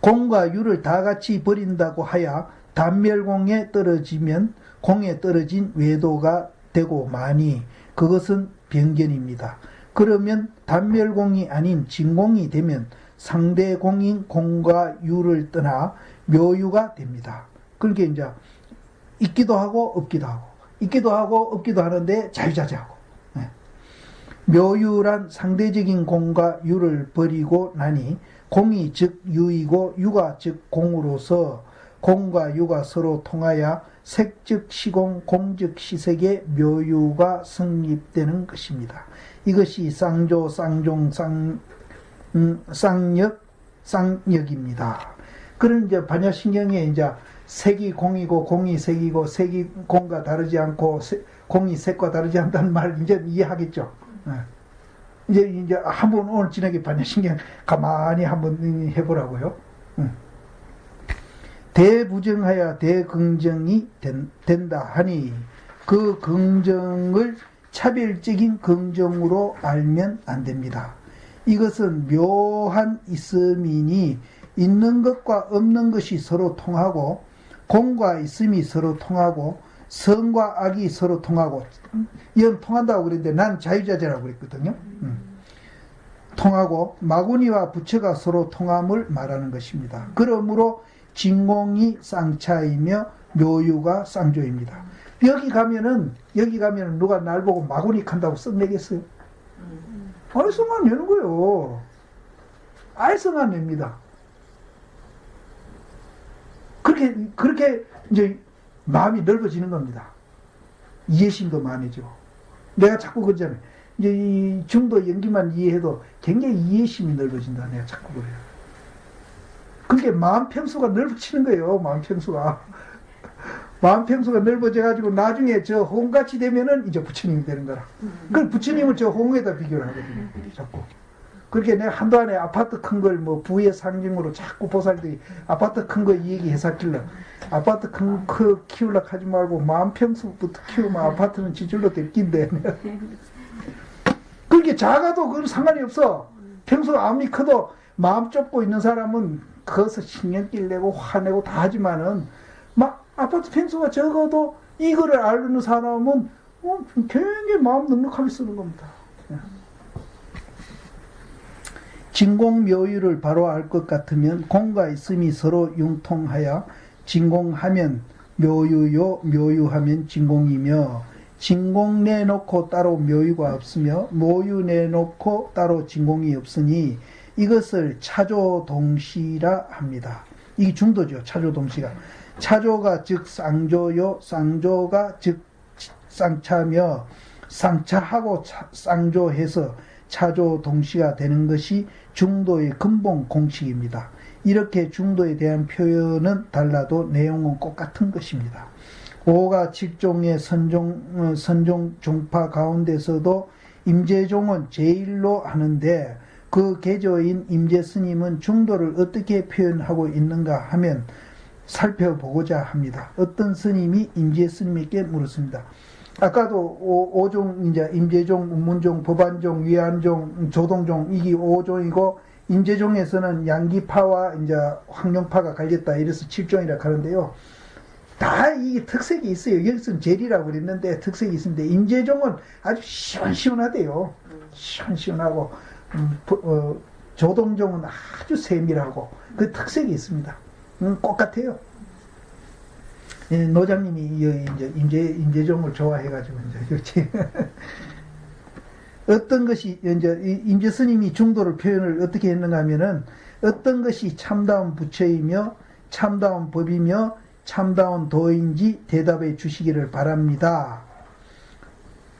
공과 유를 다 같이 버린다고 하여 단멸공에 떨어지면 공에 떨어진 외도가 되고 마니 그것은 변견입니다. 그러면 단멸공이 아닌 진공이 되면 상대공인 공과 유를 떠나 묘유가 됩니다. 그렇게 이제 있기도 하고 없기도 하고 있기도 하고 없기도 하는데 자유자재하고 묘유란 상대적인 공과 유를 버리고 나니 공이 즉 유이고 유가 즉 공으로서 공과 유가 서로 통하여 색즉 시공, 공즉 시색의 묘유가 성립되는 것입니다. 이것이 쌍조, 쌍종, 쌍력, 쌍력입니다. 그런 이제 반야신경에 이제 색이 공이고 공이 색이고 색이 공과 다르지 않고 공이 색과 다르지 않다는 말을 이제 이해하겠죠. 이제 한번 오늘 저녁에 반야신경 가만히 한번 해보라고요. 대부정하여 대긍정이 된다 하니 그 긍정을 차별적인 긍정으로 알면 안 됩니다. 이것은 묘한 있음이니 있는 것과 없는 것이 서로 통하고 공과 있음이 서로 통하고 선과 악이 서로 통하고 이건 통한다고 그랬는데 난 자유자재라고 그랬거든요. 통하고 마구니와 부처가 서로 통함을 말하는 것입니다. 그러므로 진공이 쌍차이며 묘유가 쌍조입니다. 여기 가면은 누가 날 보고 마구니 간다고 썩내겠어요? 아예 성안 내는 거예요. 아예 성안 냅니다. 그렇게 이제 마음이 넓어지는 겁니다. 이해심도 많아지고. 내가 자꾸 그러잖아요. 이제 이 중도 연기만 이해해도 굉장히 이해심이 넓어진다. 내가 자꾸 그래요. 그게 마음 평수가 넓어지는 거예요. 마음 평수가 넓어져가지고 나중에 저 홍같이 되면은 이제 부처님이 되는 거라. 그 부처님은 저 홍에다 비교를 하거든요. 자꾸. 그렇게 내가 한동안에 아파트 큰 걸 뭐 부의 상징으로 자꾸 보살들이 아파트 큰 거 얘기해서 아파트 큰 거 키우려고 하지 말고 마음 평수부터 키우면 아파트는 지줄로 될 낀데. 그렇게 작아도 그건 상관이 없어. 평소가 아무리 커도 마음 좁고 있는 사람은 거기서 신경질 내고 화내고 다 하지만은 막 아파트 평수가 적어도 이거를 아는 사람은 굉장히 마음 넉넉하게 쓰는 겁니다. 진공묘유를 바로 알 것 같으면 공과 있음이 서로 융통하여 진공하면 묘유요, 묘유하면 진공이며 진공 내놓고 따로 묘유가 없으며 묘유 내놓고 따로 진공이 없으니 이것을 차조동시라 합니다. 이게 중도죠. 차조동시가. 차조가 즉 쌍조요, 쌍조가 즉 쌍차며 쌍차하고 쌍조해서 차조동시가 되는 것이 중도의 근본 공식입니다. 이렇게 중도에 대한 표현은 달라도 내용은 똑같은 것입니다. 5가 7종의 선종 종파 가운데서도 임재종은 제일로 하는데 그 계조인 임재스님은 중도를 어떻게 표현하고 있는가 하면 살펴보고자 합니다. 어떤 스님이 임재스님에게 물었습니다. 아까도 5종, 이제 임재종, 운문종, 법안종, 위안종, 조동종, 이게 5종이고 임재종에서는 양기파와 이제 황룡파가 갈렸다. 이래서 7종이라 하는데요. 다 이게 특색이 있어요. 여기서는 제리라고 그랬는데 특색이 있습니다. 임재종은 아주 시원시원하대요. 시원시원하고 조동종은 아주 세밀하고 그 특색이 있습니다. 똑같아요. 노장님이 이제 임재종을 좋아해가지고 이제 그렇지. 어떤 것이 이제 임재 스님이 중도를 표현을 어떻게 했는가 하면은 어떤 것이 참다운 부처이며 참다운 법이며 참다운 도인지 대답해 주시기를 바랍니다.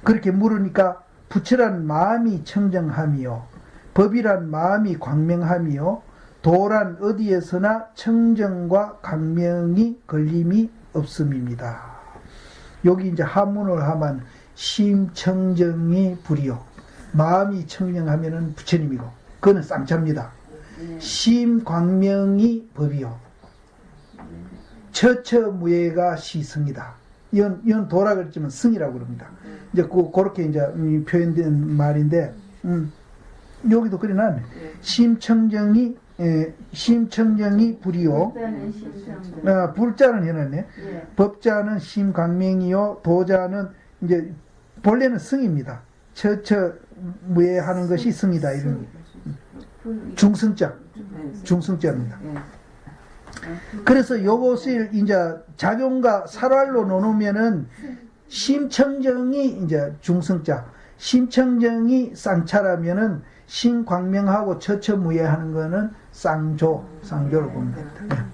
그렇게 물으니까 부처란 마음이 청정함이요 법이란 마음이 광명함이요 도란 어디에서나 청정과 광명이 걸림이 없음입니다. 여기 이제 한문을 하면 심청정이 불이요 마음이 청정하면은 부처님이고 그거는 쌍차입니다. 심광명이 법이요 처처무예가 시승이다. 이건 도라 그랬지만 승이라고 그럽니다. 이제 그렇게 이제 표현된 말인데 여기도 그래 놨네. 심청정이 불이요. 불자는 해놨네. 법자는 심광명이요. 도자는 이제 본래는 승입니다. 처처무예하는 것이 승이다. 이런 중승자입니다. 그래서 요것을 이제 작용과 살활로 나누면은 심청정이 이제 중승자, 심청정이 쌍차라면은 심광명하고 처처무예하는 거는 쌍조로 보면 됩니다.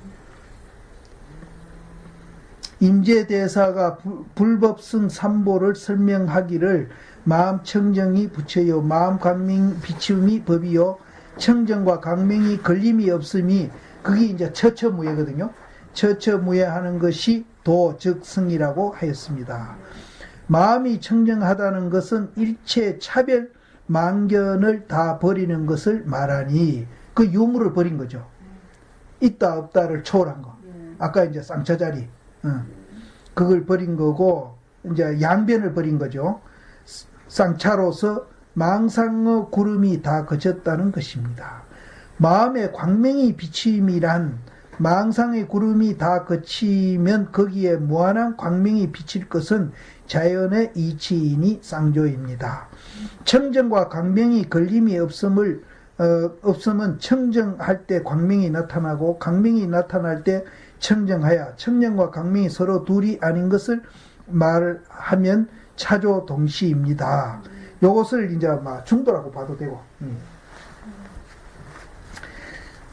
임재대사가 불법승 삼보를 설명하기를 마음 청정이 부처요 마음 광명 비치움이 법이요 청정과 광명이 걸림이 없음이 그게 이제 처처무예거든요. 처처무예하는 것이 도, 즉 승이라고 하였습니다. 마음이 청정하다는 것은 일체 차별, 만견을 다 버리는 것을 말하니 그 유무를 버린 거죠. 있다 없다를 초월한 거. 아까 이제 쌍차자리 그걸 버린 거고 이제 양변을 버린 거죠. 쌍차로서 망상의 구름이 다 그쳤다는 것입니다. 마음의 광명이 비침이란 망상의 구름이 다 그치면 거기에 무한한 광명이 비칠 것은 자연의 이치이니 쌍조입니다. 청정과 광명이 걸림이 없음은 청정할 때 광명이 나타나고 광명이 나타날 때 청정하여 청정과 광명이 서로 둘이 아닌 것을 말하면 차조 동시입니다. 요것을 이제 중도라고 봐도 되고.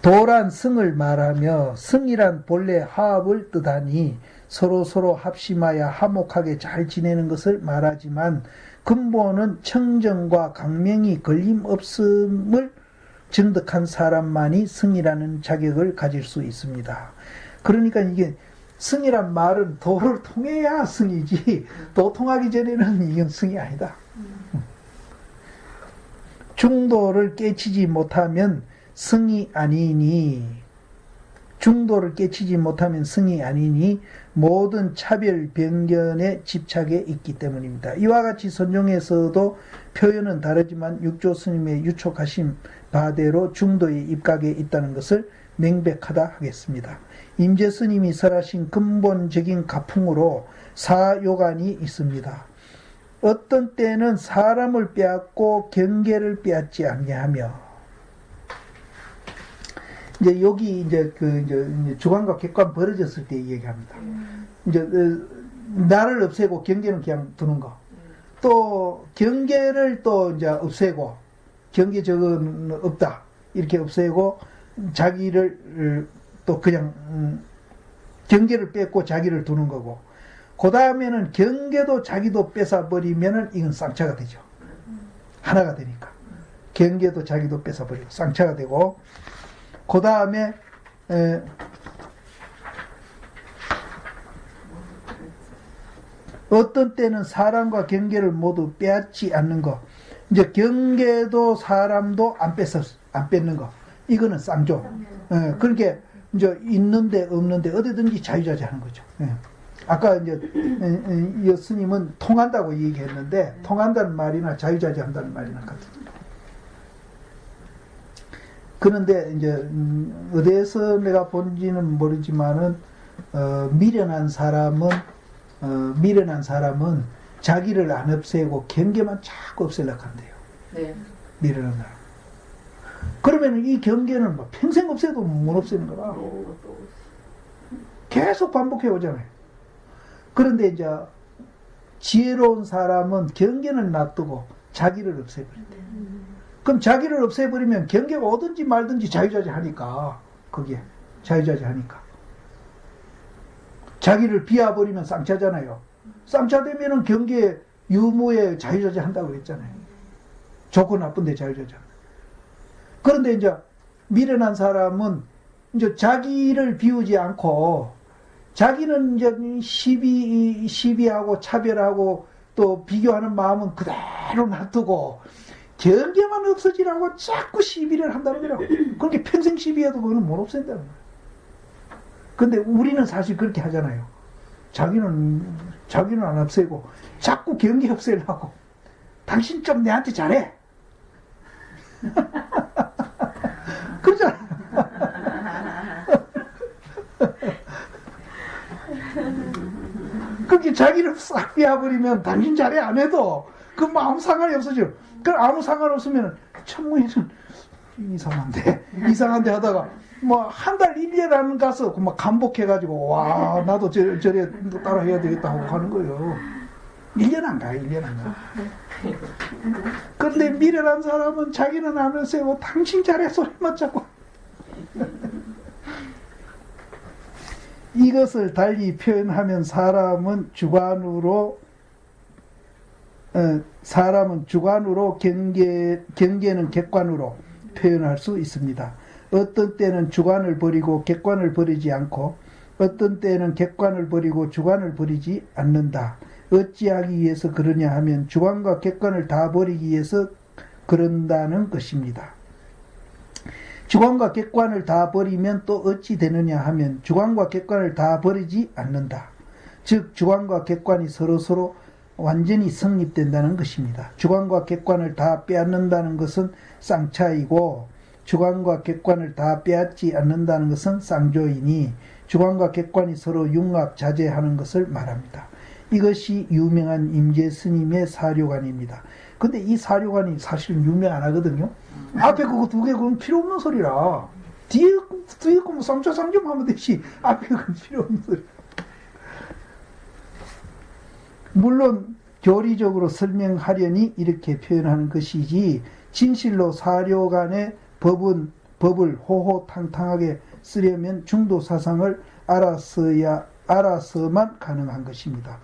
도란 승을 말하며 승이란 본래 화합을 뜻하니 서로 합심하여 화목하게 잘 지내는 것을 말하지만 근본은 청정과 강명이 걸림없음을 증득한 사람만이 승이라는 자격을 가질 수 있습니다. 그러니까 이게 승이란 말은 도를 통해야 승이지 도 통하기 전에는 이건 승이 아니다. 중도를 깨치지 못하면 승이 아니니 중도를 깨치지 못하면 승이 아니니 모든 차별 변견에 집착해 있기 때문입니다. 이와 같이 선종에서도 표현은 다르지만 육조 스님의 유촉하신 바대로 중도에 입각해 있다는 것을 명백하다 하겠습니다. 임재 스님이 설하신 근본적인 가풍으로 사요간이 있습니다. 어떤 때는 사람을 빼앗고 경계를 빼앗지 아니하며. 이제 여기 이제 이제 주관과 객관 벌어졌을 때 얘기합니다. 이제 나를 없애고 경계는 그냥 두는 거. 또 경계를 또 이제 없애고 경계 저건 없다 이렇게 없애고 자기를 또 그냥 경계를 뺏고 자기를 두는 거고. 그 다음에는 경계도 자기도 뺏어버리면은 이건 쌍차가 되죠. 하나가 되니까. 경계도 자기도 뺏어버리고 쌍차가 되고. 그 다음에 어떤 때는 사람과 경계를 모두 빼앗지 않는 거. 이제 경계도 사람도 안 뺏는 거. 이거는 쌍조. 그러니까 이제 있는데 없는데 어디든지 자유자재하는 거죠. 아까 이제 스님은 통한다고 얘기했는데 통한다는 말이나 자유자재한다는 말이나 같은. 그런데 이제 어디에서 내가 본지는 모르지만은 미련한 사람은 자기를 안 없애고 경계만 자꾸 없애려고 한대요. 네. 미련한 사람. 그러면 이 경계는 뭐 평생 없애도 못 없애는 거라. 계속 반복해 오잖아요. 그런데 이제 지혜로운 사람은 경계는 놔두고 자기를 없애버린대. 그럼 자기를 없애버리면 경계가 오든지 말든지 자유자재하니까. 거기에 자유자재하니까. 자기를 비워버리면 쌍차잖아요. 쌍차되면은 경계 유무에 자유자재한다고 했잖아요. 좋고 나쁜데 자유자재. 그런데 이제 미련한 사람은 이제 자기를 비우지 않고 자기는 이제 시비하고 차별하고 또 비교하는 마음은 그대로 놔두고 경계만 없어지라고 자꾸 시비를 한다는 거라고. 그렇게 평생 시비해도 그거는 못 없앤다는 거예요. 근데 우리는 사실 그렇게 하잖아요. 자기는 안 없애고 자꾸 경계 없애려고. 당신 좀 내한테 잘해. 그러잖아요. 그렇게 자기를 싹 비워버리면 당신 잘해 안 해도 그 아무 상관이 없어져. 그 아무 상관 없으면 천무에는 이상한데 하다가 뭐 한 달 1년 안 가서 막 감복해가지고 와 나도 저래 따라 해야 되겠다 하고 하는 거예요. 1년 안 가요. 1년 안 가. 그런데 미련한 사람은 자기는 안 없애고 당신 잘해 소리만 자꾸. 이것을 달리 표현하면 사람은 주관으로 경계는 객관으로 표현할 수 있습니다. 어떤 때는 주관을 버리고 객관을 버리지 않고 어떤 때는 객관을 버리고 주관을 버리지 않는다. 어찌하기 위해서 그러냐 하면 주관과 객관을 다 버리기 위해서 그런다는 것입니다. 주관과 객관을 다 버리면 또 어찌 되느냐 하면 주관과 객관을 다 버리지 않는다. 즉 주관과 객관이 서로서로 완전히 성립된다는 것입니다. 주관과 객관을 다 빼앗는다는 것은 쌍차이고 주관과 객관을 다 빼앗지 않는다는 것은 쌍조이니 주관과 객관이 서로 융합자재하는 것을 말합니다. 이것이 유명한 임재 스님의 사료관입니다. 근데 이 사료관이 사실은 유명 안 하거든요. 앞에 그거 두 개 그건 필요 없는 소리라. 뒤에 거 뭐 쌍조쌍좀 하면 되지. 앞에 그건 필요 없는 소리. 물론 교리적으로 설명하려니 이렇게 표현하는 것이지 진실로 사료관의 법을 호호탕탕하게 쓰려면 중도 사상을 알아서만 가능한 것입니다.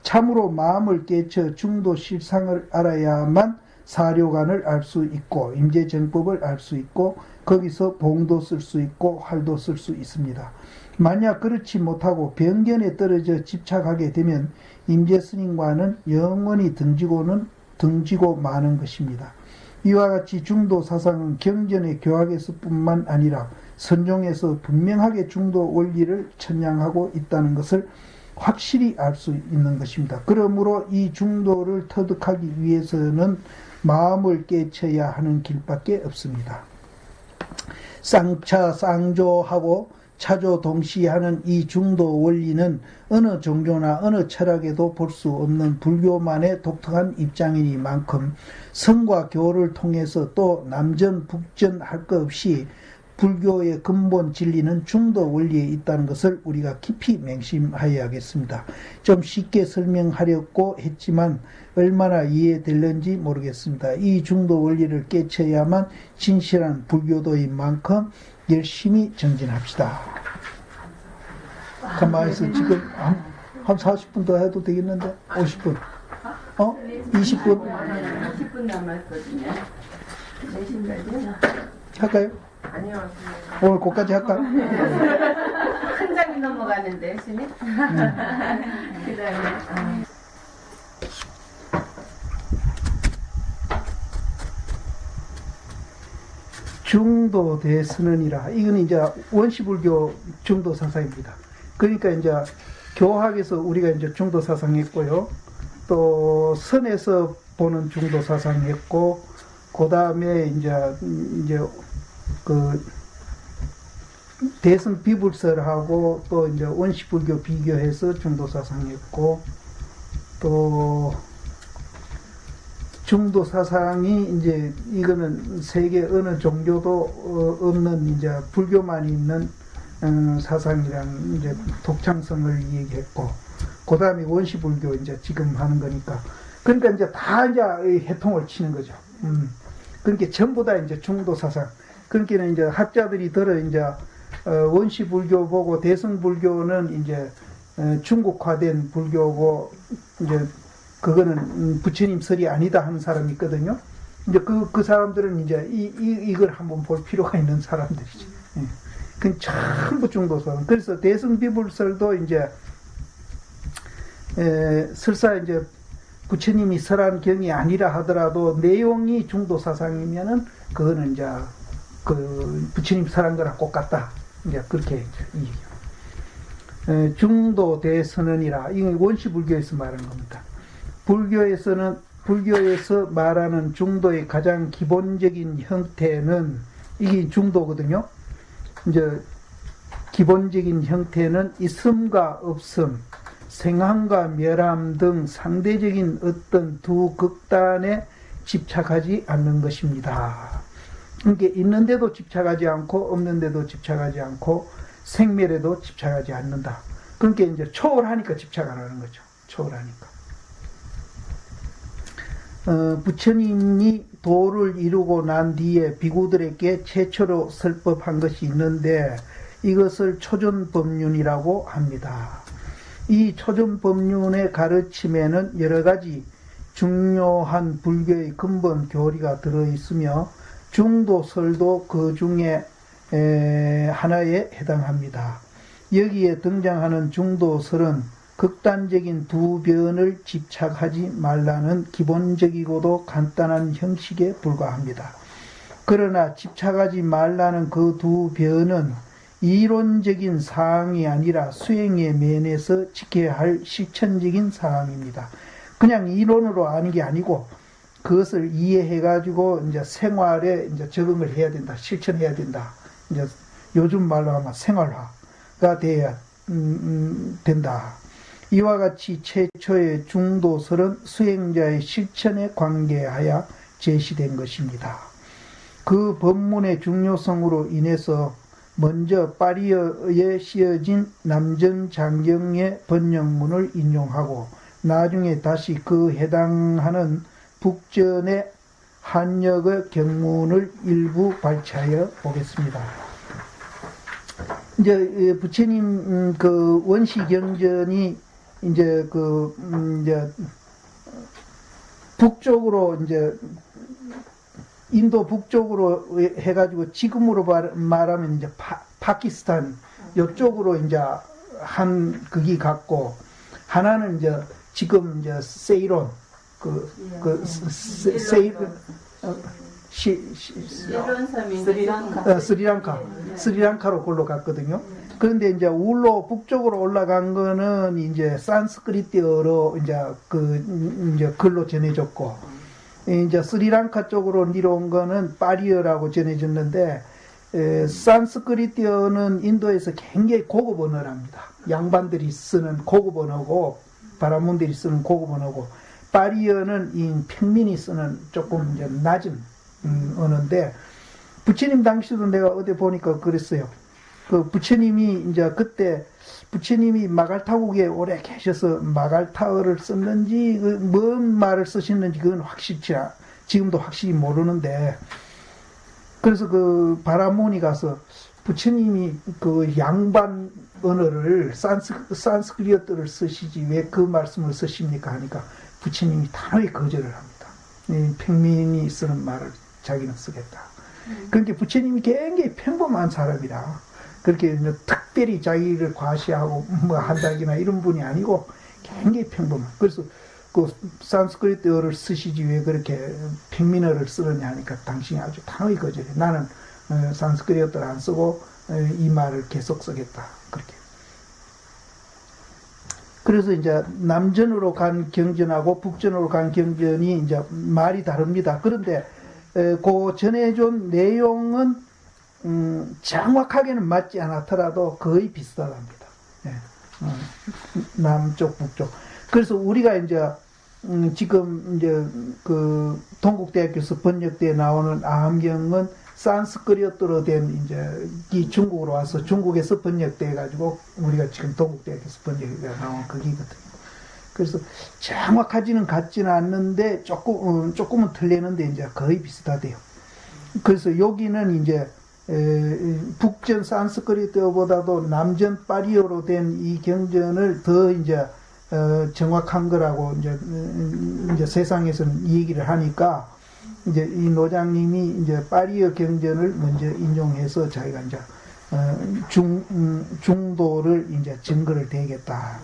참으로 마음을 깨쳐 중도 실상을 알아야만 사료관을 알 수 있고 임재정법을 알 수 있고 거기서 봉도 쓸 수 있고 활도 쓸 수 있습니다. 만약 그렇지 못하고 변견에 떨어져 집착하게 되면 임재스님과는 영원히 등지고 마는 것입니다. 이와 같이 중도 사상은 경전의 교학에서 뿐만 아니라 선종에서 분명하게 중도 원리를 천양하고 있다는 것을 확실히 알 수 있는 것입니다. 그러므로 이 중도를 터득하기 위해서는 마음을 깨쳐야 하는 길밖에 없습니다. 쌍차, 쌍조하고 차조 동시하는 이 중도 원리는 어느 종교나 어느 철학에도 볼 수 없는 불교만의 독특한 입장이니만큼 성과 교를 통해서 또 남전 북전 할 것 없이 불교의 근본 진리는 중도 원리에 있다는 것을 우리가 깊이 맹심하여야겠습니다. 좀 쉽게 설명하려고 했지만 얼마나 이해될는지 모르겠습니다. 이 중도 원리를 깨쳐야만 진실한 불교도인 만큼 열심히 전진합시다. 가만히 있어. 지금 한 40분 더 해도 되겠는데? 50분? 20분? 10분 남았거든요. 4시까지. 할까요? 아니요. 오늘 거기까지 할까? 한 장이 넘어가는데, 스님? 그 다음에. 중도 대선언이라. 이건 이제 원시불교 중도 사상입니다. 그러니까 이제 교학에서 우리가 이제 중도 사상했고요. 또 선에서 보는 중도 사상했고, 그 다음에 이제 그 대승 비불설하고 또 이제 원시불교 비교해서 중도 사상했고, 또 중도 사상이 이제 이거는 세계 어느 종교도 없는 이제 불교만 있는 사상이라는 이제 독창성을 얘기했고, 그 다음에 원시불교 이제 지금 하는 거니까, 그러니까 이제 다 이제 해통을 치는 거죠. 그러니까 전부 다 이제 중도 사상. 그러니까 이제 학자들이 들어 이제 원시불교 보고 대승불교는 이제 중국화된 불교고, 이제 그거는 부처님 설이 아니다 하는 사람이 있거든요. 이제 그 사람들은 이제 이걸 한번 볼 필요가 있는 사람들이죠. 예. 그 전부 중도설. 그래서 대승비불설도 이제 설사 이제 부처님이 설한 경이 아니라 하더라도 내용이 중도 사상이면은 그거는 이제 그 부처님 설한 거랑 똑같다. 이제 그렇게 얘기해요. 중도 대선언이라 이건 원시불교에서 말하는 겁니다. 불교에서 말하는 중도의 가장 기본적인 형태는 이게 중도거든요. 이제 기본적인 형태는 있음과 없음, 생함과 멸함 등 상대적인 어떤 두 극단에 집착하지 않는 것입니다. 그러니까 있는데도 집착하지 않고 없는데도 집착하지 않고 생멸에도 집착하지 않는다. 그러니까 이제 초월하니까 집착 안 하는 거죠. 초월하니까. 부처님이 도를 이루고 난 뒤에 비구들에게 최초로 설법한 것이 있는데 이것을 초전법륜이라고 합니다. 이 초전법륜의 가르침에는 여러 가지 중요한 불교의 근본 교리가 들어있으며 중도설도 그 중에 하나에 해당합니다. 여기에 등장하는 중도설은 극단적인 두 변을 집착하지 말라는 기본적이고도 간단한 형식에 불과합니다. 그러나 집착하지 말라는 그 두 변은 이론적인 사항이 아니라 수행의 면에서 지켜야 할 실천적인 사항입니다. 그냥 이론으로 아는 게 아니고 그것을 이해해가지고 이제 생활에 이제 적응을 해야 된다, 실천해야 된다. 이제 요즘 말로 하면 생활화가 돼야 된다. 이와 같이 최초의 중도설은 수행자의 실천에 관계하여 제시된 것입니다. 그 법문의 중요성으로 인해서 먼저 파리어에 씌어진 남전장경의 번역문을 인용하고 나중에 다시 그 해당하는 북전의 한역의 경문을 일부 발췌하여 보겠습니다. 이제 부처님 그 원시경전이 이제 이제 북쪽으로 이제 인도 북쪽으로 해가지고 지금으로 말하면 이제 파키스탄 요쪽으로 이제 한 극이 갔고 하나는 이제 지금 이제 세이론 스리랑카로 골로 갔거든요. 그런데 이제 울로 북쪽으로 올라간 거는 이제 산스크리트어로 이제 글로 전해졌고, 이제 스리랑카 쪽으로 내려온 거는 파리어라고 전해졌는데, 산스크리트어는 인도에서 굉장히 고급 언어랍니다. 양반들이 쓰는 고급 언어고 바라문들이 쓰는 고급 언어고 파리어는 이 평민이 쓰는 조금 이제 낮은 언어인데 부처님 당시도 내가 어디 보니까 그랬어요. 그 부처님이 이제 그때 부처님이 마갈타국에 오래 계셔서 마갈타어를 썼는지 뭔 말을 쓰셨는지 그건 확실치 지금도 확실히 모르는데 그래서 그 바라문이 가서 부처님이 그 양반 언어를 산스크리트어를 쓰시지 왜 그 말씀을 쓰십니까 하니까 부처님이 단호히 거절을 합니다. 평민이 쓰는 말을 자기는 쓰겠다. 그러니까 부처님이 굉장히 평범한 사람이라 그렇게 특별히 자기를 과시하고 뭐 한다기나 이런 분이 아니고 굉장히 평범한. 그래서 그 산스크리트어를 쓰시지 왜 그렇게 평민어를 쓰느냐 하니까 당신이 아주 단호히 거절해. 나는 산스크리트어를 안 쓰고 이 말을 계속 쓰겠다. 그렇게. 그래서 이제 남전으로 간 경전하고 북전으로 간 경전이 이제 말이 다릅니다. 그런데 그 전해준 내용은 정확하게는 맞지 않았더라도 거의 비슷하답니다. 예. 남쪽 북쪽. 그래서 우리가 이제 지금 이제 그 동국대학교에서 번역돼 나오는 아함경은 산스크리트어로 된 이제 이 중국으로 와서 중국에서 번역돼 가지고 우리가 지금 동국대학교에서 번역이 나온 거기거든요. 그래서 정확하지는 같지는 않는데 조금은 틀리는데 이제 거의 비슷하대요. 그래서 여기는 이제 북전 산스크리트어보다도 남전 파리어로 된 이 경전을 더 이제 정확한 거라고 이제 세상에서는 얘기를 하니까 이제 이 노장님이 이제 파리어 경전을 먼저 인용해서 자기가 이제 중도를 이제 증거를 대겠다.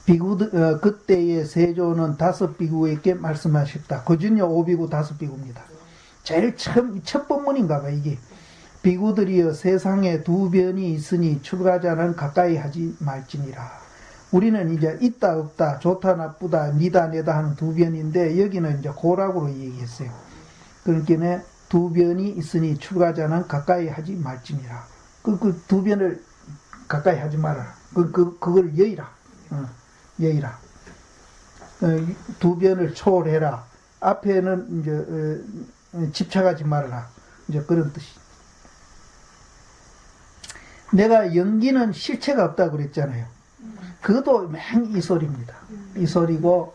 비구들 그때의 세조는 5비구에게 말씀하셨다. 그중에 5비구 5비구입니다. 제일 첫 본문인가 봐 이게. 비구들이여 세상에 두 변이 있으니 출가자는 가까이 하지 말지니라. 우리는 이제 있다 없다 좋다 나쁘다 니다 내다 하는 두 변인데 여기는 이제 고락으로 얘기했어요. 그러니까 두 변이 있으니 출가자는 가까이 하지 말지니라. 그 두 변을 가까이 하지 말아라. 그걸 여의라. 여의라. 두 변을 초월해라. 앞에는 이제 집착하지 말아라. 이제 그런 뜻이. 내가 연기는 실체가 없다 그랬잖아요. 그것도 맹 이설입니다. 이설이고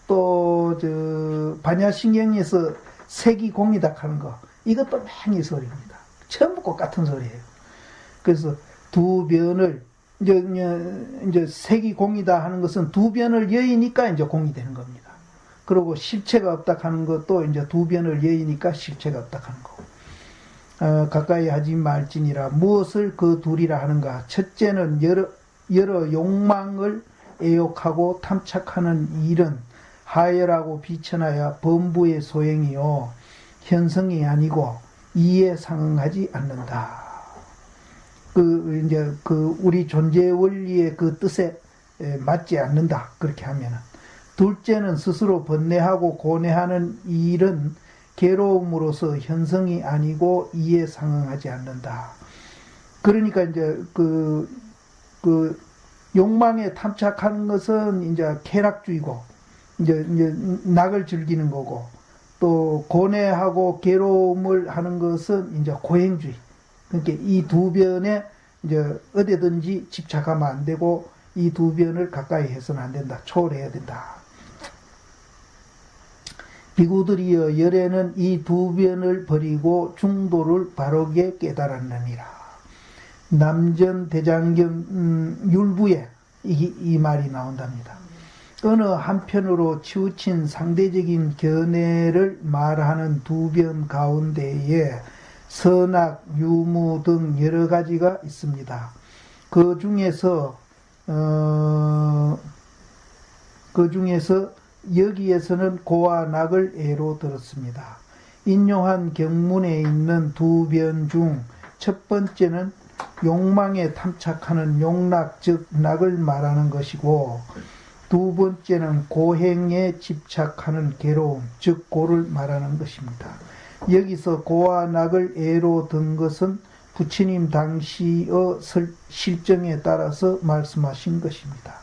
또 저 반야신경에서 색이 공이다 하는 거 이것도 맹 이설입니다. 전부 똑같은 소리예요. 그래서 두 변을 이제 색이 공이다 하는 것은 두 변을 여의니까 이제 공이 되는 겁니다. 그리고 실체가 없다 하는 것도 이제 두 변을 여의니까 실체가 없다 하는 거고. 가까이 하지 말지니라. 무엇을 그 둘이라 하는가? 첫째는 여러 욕망을 애욕하고 탐착하는 일은 하열하고 비천하여 범부의 소행이요 현성이 아니고 이에 상응하지 않는다. 이제 우리 존재 원리의 그 뜻에 맞지 않는다. 그렇게 하면은. 둘째는 스스로 번뇌하고 고뇌하는 일은 괴로움으로서 현성이 아니고 이에 상응하지 않는다. 그러니까 이제 욕망에 탐착하는 것은 이제 쾌락주의고, 이제 낙을 즐기는 거고, 또 고뇌하고 괴로움을 하는 것은 이제 고행주의. 그러니까 이 두 변에 이제 어디든지 집착하면 안 되고, 이 두 변을 가까이 해서는 안 된다. 초월해야 된다. 비구들이여 열애는 이 두 변을 버리고 중도를 바르게 깨달았느니라. 남전 대장경 율부에 이 말이 나온답니다. 어느 한편으로 치우친 상대적인 견해를 말하는 두 변 가운데에 선악, 유무 등 여러 가지가 있습니다. 그 중에서 여기에서는 고와 낙을 예로 들었습니다. 인용한 경문에 있는 두 변 중 첫 번째는 욕망에 탐착하는 욕락, 즉 낙을 말하는 것이고, 두 번째는 고행에 집착하는 괴로움, 즉 고를 말하는 것입니다. 여기서 고와 낙을 예로 든 것은 부처님 당시의 실정에 따라서 말씀하신 것입니다.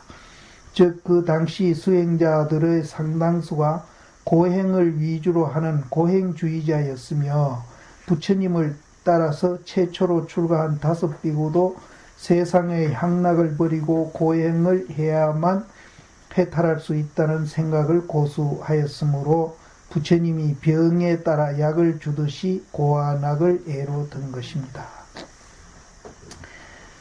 즉 그 당시 수행자들의 상당수가 고행을 위주로 하는 고행주의자였으며 부처님을 따라서 최초로 출가한 5비구도 세상의 향락을 버리고 고행을 해야만 해탈할 수 있다는 생각을 고수하였으므로 부처님이 병에 따라 약을 주듯이 고와 낙을 예로 든 것입니다.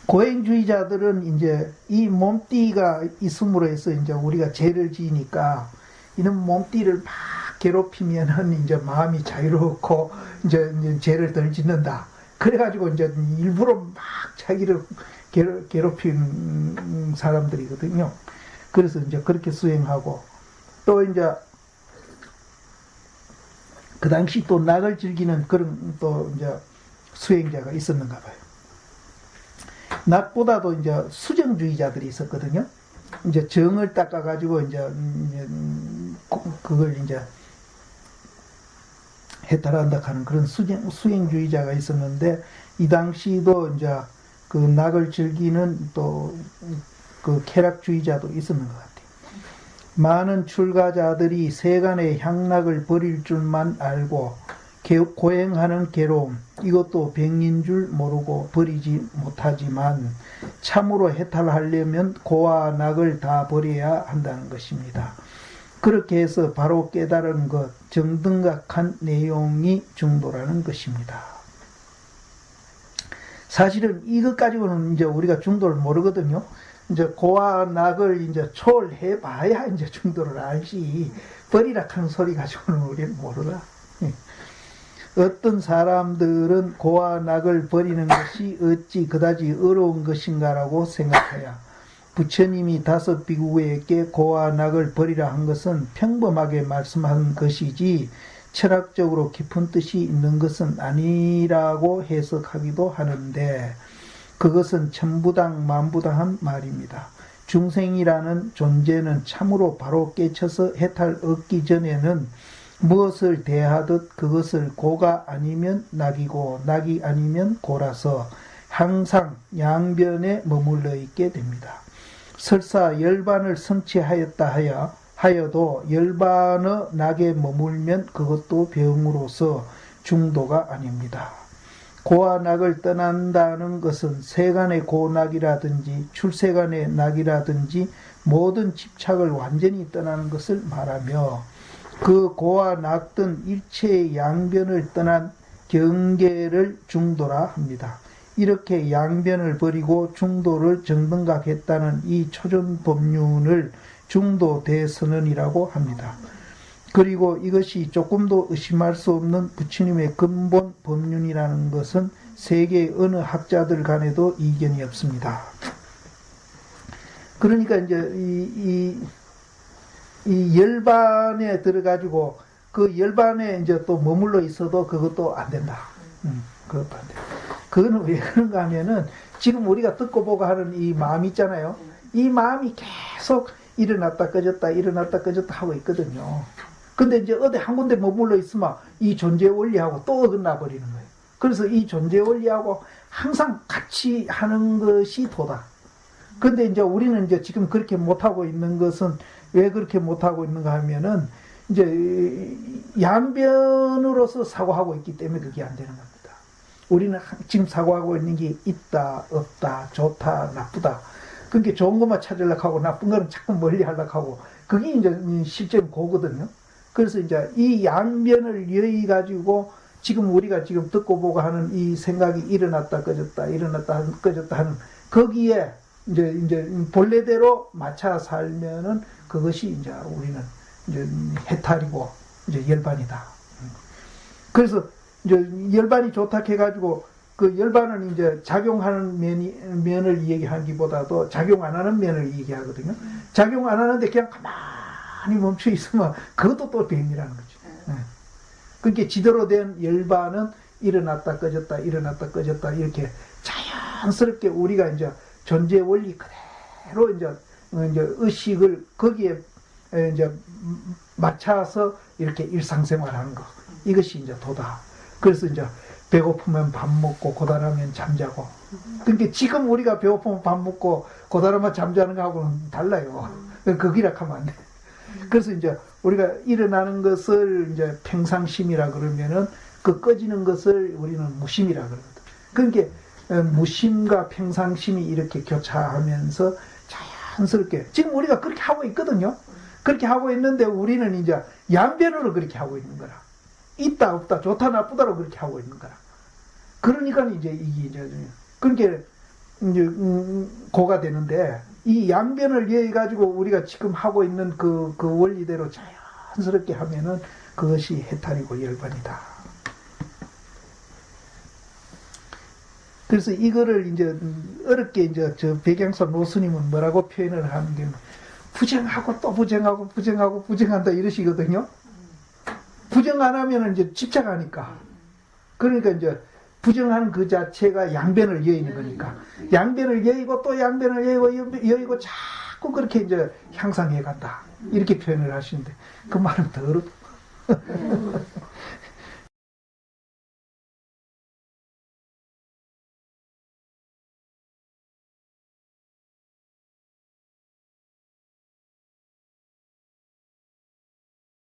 고행주의자들은 이제 이 몸띠가 있음으로 해서 이제 우리가 죄를 지으니까 이런 몸띠를 막 괴롭히면은 이제 마음이 자유롭고 이제 죄를 덜 짓는다. 그래가지고 이제 일부러 막 자기를 괴롭히는 사람들이거든요. 그래서 이제 그렇게 수행하고 또 이제 그 당시 또 낙을 즐기는 그런 또 이제 수행자가 있었는가 봐요. 낙보다도 이제 수정주의자들이 있었거든요. 이제 정을 닦아가지고 이제 그걸 이제 해탈한다 하는 그런 수행주의자가 있었는데 이 당시도 이제 그 낙을 즐기는 또 그 쾌락주의자도 있었는 것 같아요. 많은 출가자들이 세간의 향락을 버릴 줄만 알고 고행하는 괴로움 이것도 병인 줄 모르고 버리지 못하지만 참으로 해탈하려면 고와 낙을 다 버려야 한다는 것입니다. 그렇게 해서 바로 깨달은 것 정등각한 내용이 중도라는 것입니다. 사실은 이것 가지고는 이제 우리가 중도를 모르거든요. 이제 고와 낙을 이제 초월해 봐야 이제 중도를 알지 버리라 하는 소리 가지고는 우리는 모르라. 어떤 사람들은 고와 낙을 버리는 것이 어찌 그다지 어려운 것인가라고 생각하여 부처님이 5비구에게 고와 낙을 버리라 한 것은 평범하게 말씀한 것이지 철학적으로 깊은 뜻이 있는 것은 아니라고 해석하기도 하는데 그것은 천부당 만부당한 말입니다. 중생이라는 존재는 참으로 바로 깨쳐서 해탈 얻기 전에는 무엇을 대하듯 그것을 고가 아니면 낙이고 낙이 아니면 고라서 항상 양변에 머물러 있게 됩니다. 설사 열반을 성취하였다 하여도 열반의 낙에 머물면 그것도 병으로서 중도가 아닙니다. 고와 낙을 떠난다는 것은 세간의 고낙이라든지 출세간의 낙이라든지 모든 집착을 완전히 떠나는 것을 말하며 그 고와 낙든 일체의 양변을 떠난 경계를 중도라 합니다. 이렇게 양변을 버리고 중도를 정등각했다는 이 초전 법륜을 중도 대선언이라고 합니다. 그리고 이것이 조금도 의심할 수 없는 부처님의 근본 법륜이라는 것은 세계 어느 학자들 간에도 이견이 없습니다. 그러니까 이제 이 열반에 들어가지고 그 열반에 이제 또 머물러 있어도 그것도 안 된다. 그것도 안 된다. 그거는 왜 그런가 하면은 지금 우리가 듣고 보고 하는 이 마음 있잖아요. 이 마음이 계속 일어났다 꺼졌다 일어났다 꺼졌다 하고 있거든요. 근데 이제 어디 한 군데 머물러 있으면 이 존재 원리하고 또 어긋나 버리는 거예요. 그래서 이 존재 원리하고 항상 같이 하는 것이 도다. 근데 이제 우리는 이제 지금 그렇게 못하고 있는 것은 왜 그렇게 못하고 있는가 하면은 이제 양변으로서 사고하고 있기 때문에 그게 안 되는 겁니다. 우리는 지금 사고하고 있는 게 있다, 없다, 좋다, 나쁘다. 그러니까 좋은 것만 찾으려고 하고 나쁜 거는 자꾸 멀리 하려고 하고 그게 이제 실제는 고거든요. 그래서 이제 이 양변을 여의 가지고 지금 우리가 지금 듣고 보고 하는 이 생각이 일어났다 꺼졌다 일어났다 꺼졌다 하는 거기에 이제 본래대로 맞춰 살면은 그것이 이제 우리는 이제 해탈이고 이제 열반이다. 그래서 이제 열반이 좋다 해가지고 그 열반은 이제 작용하는 면을 얘기하기보다도 작용 안 하는 면을 얘기하거든요. 작용 안 하는데 그냥 가만히 멈춰 있으면 그것도 또 병이라는 거죠. 그러니까 지대로 된 열반은 일어났다 꺼졌다 일어났다 꺼졌다 이렇게 자연스럽게 우리가 이제 존재 원리 그대로 이제 의식을 거기에 이제 맞춰서 이렇게 일상생활하는 거. 이것이 이제 도다. 그래서 이제 배고프면 밥 먹고 고단하면 잠자고. 그러니까 지금 우리가 배고프면 밥 먹고 고단하면 잠자는 거하고는 달라요. 거기라 하면 안 돼. 그래서 이제 우리가 일어나는 것을 이제 평상심이라 그러면은 그 꺼지는 것을 우리는 무심이라 그러거든. 그러니까 무심과 평상심이 이렇게 교차하면서 자연스럽게 지금 우리가 그렇게 하고 있거든요. 그렇게 하고 있는데 우리는 이제 양변으로 그렇게 하고 있는 거라. 있다 없다 좋다 나쁘다로 그렇게 하고 있는 거라. 그러니까 이제 이게 이제 그렇게 이제 고가 되는데 이 양변을 이해해 가지고 우리가 지금 하고 있는 그 원리대로 자연스럽게 하면은 그것이 해탈이고 열반이다. 그래서 이거를 이제 어렵게 이제 저 백양사 노스님은 뭐라고 표현을 하는 게 부정하고 또 부정하고 부정하고 부정한다 이러시거든요. 부정 안 하면은 이제 집착하니까. 그러니까 이제 부정하는 그 자체가 양변을 여의는 거니까. 양변을 여의고 또 양변을 여의고 자꾸 그렇게 이제 향상해 간다. 이렇게 표현을 하시는데 그 말은 더 어렵다.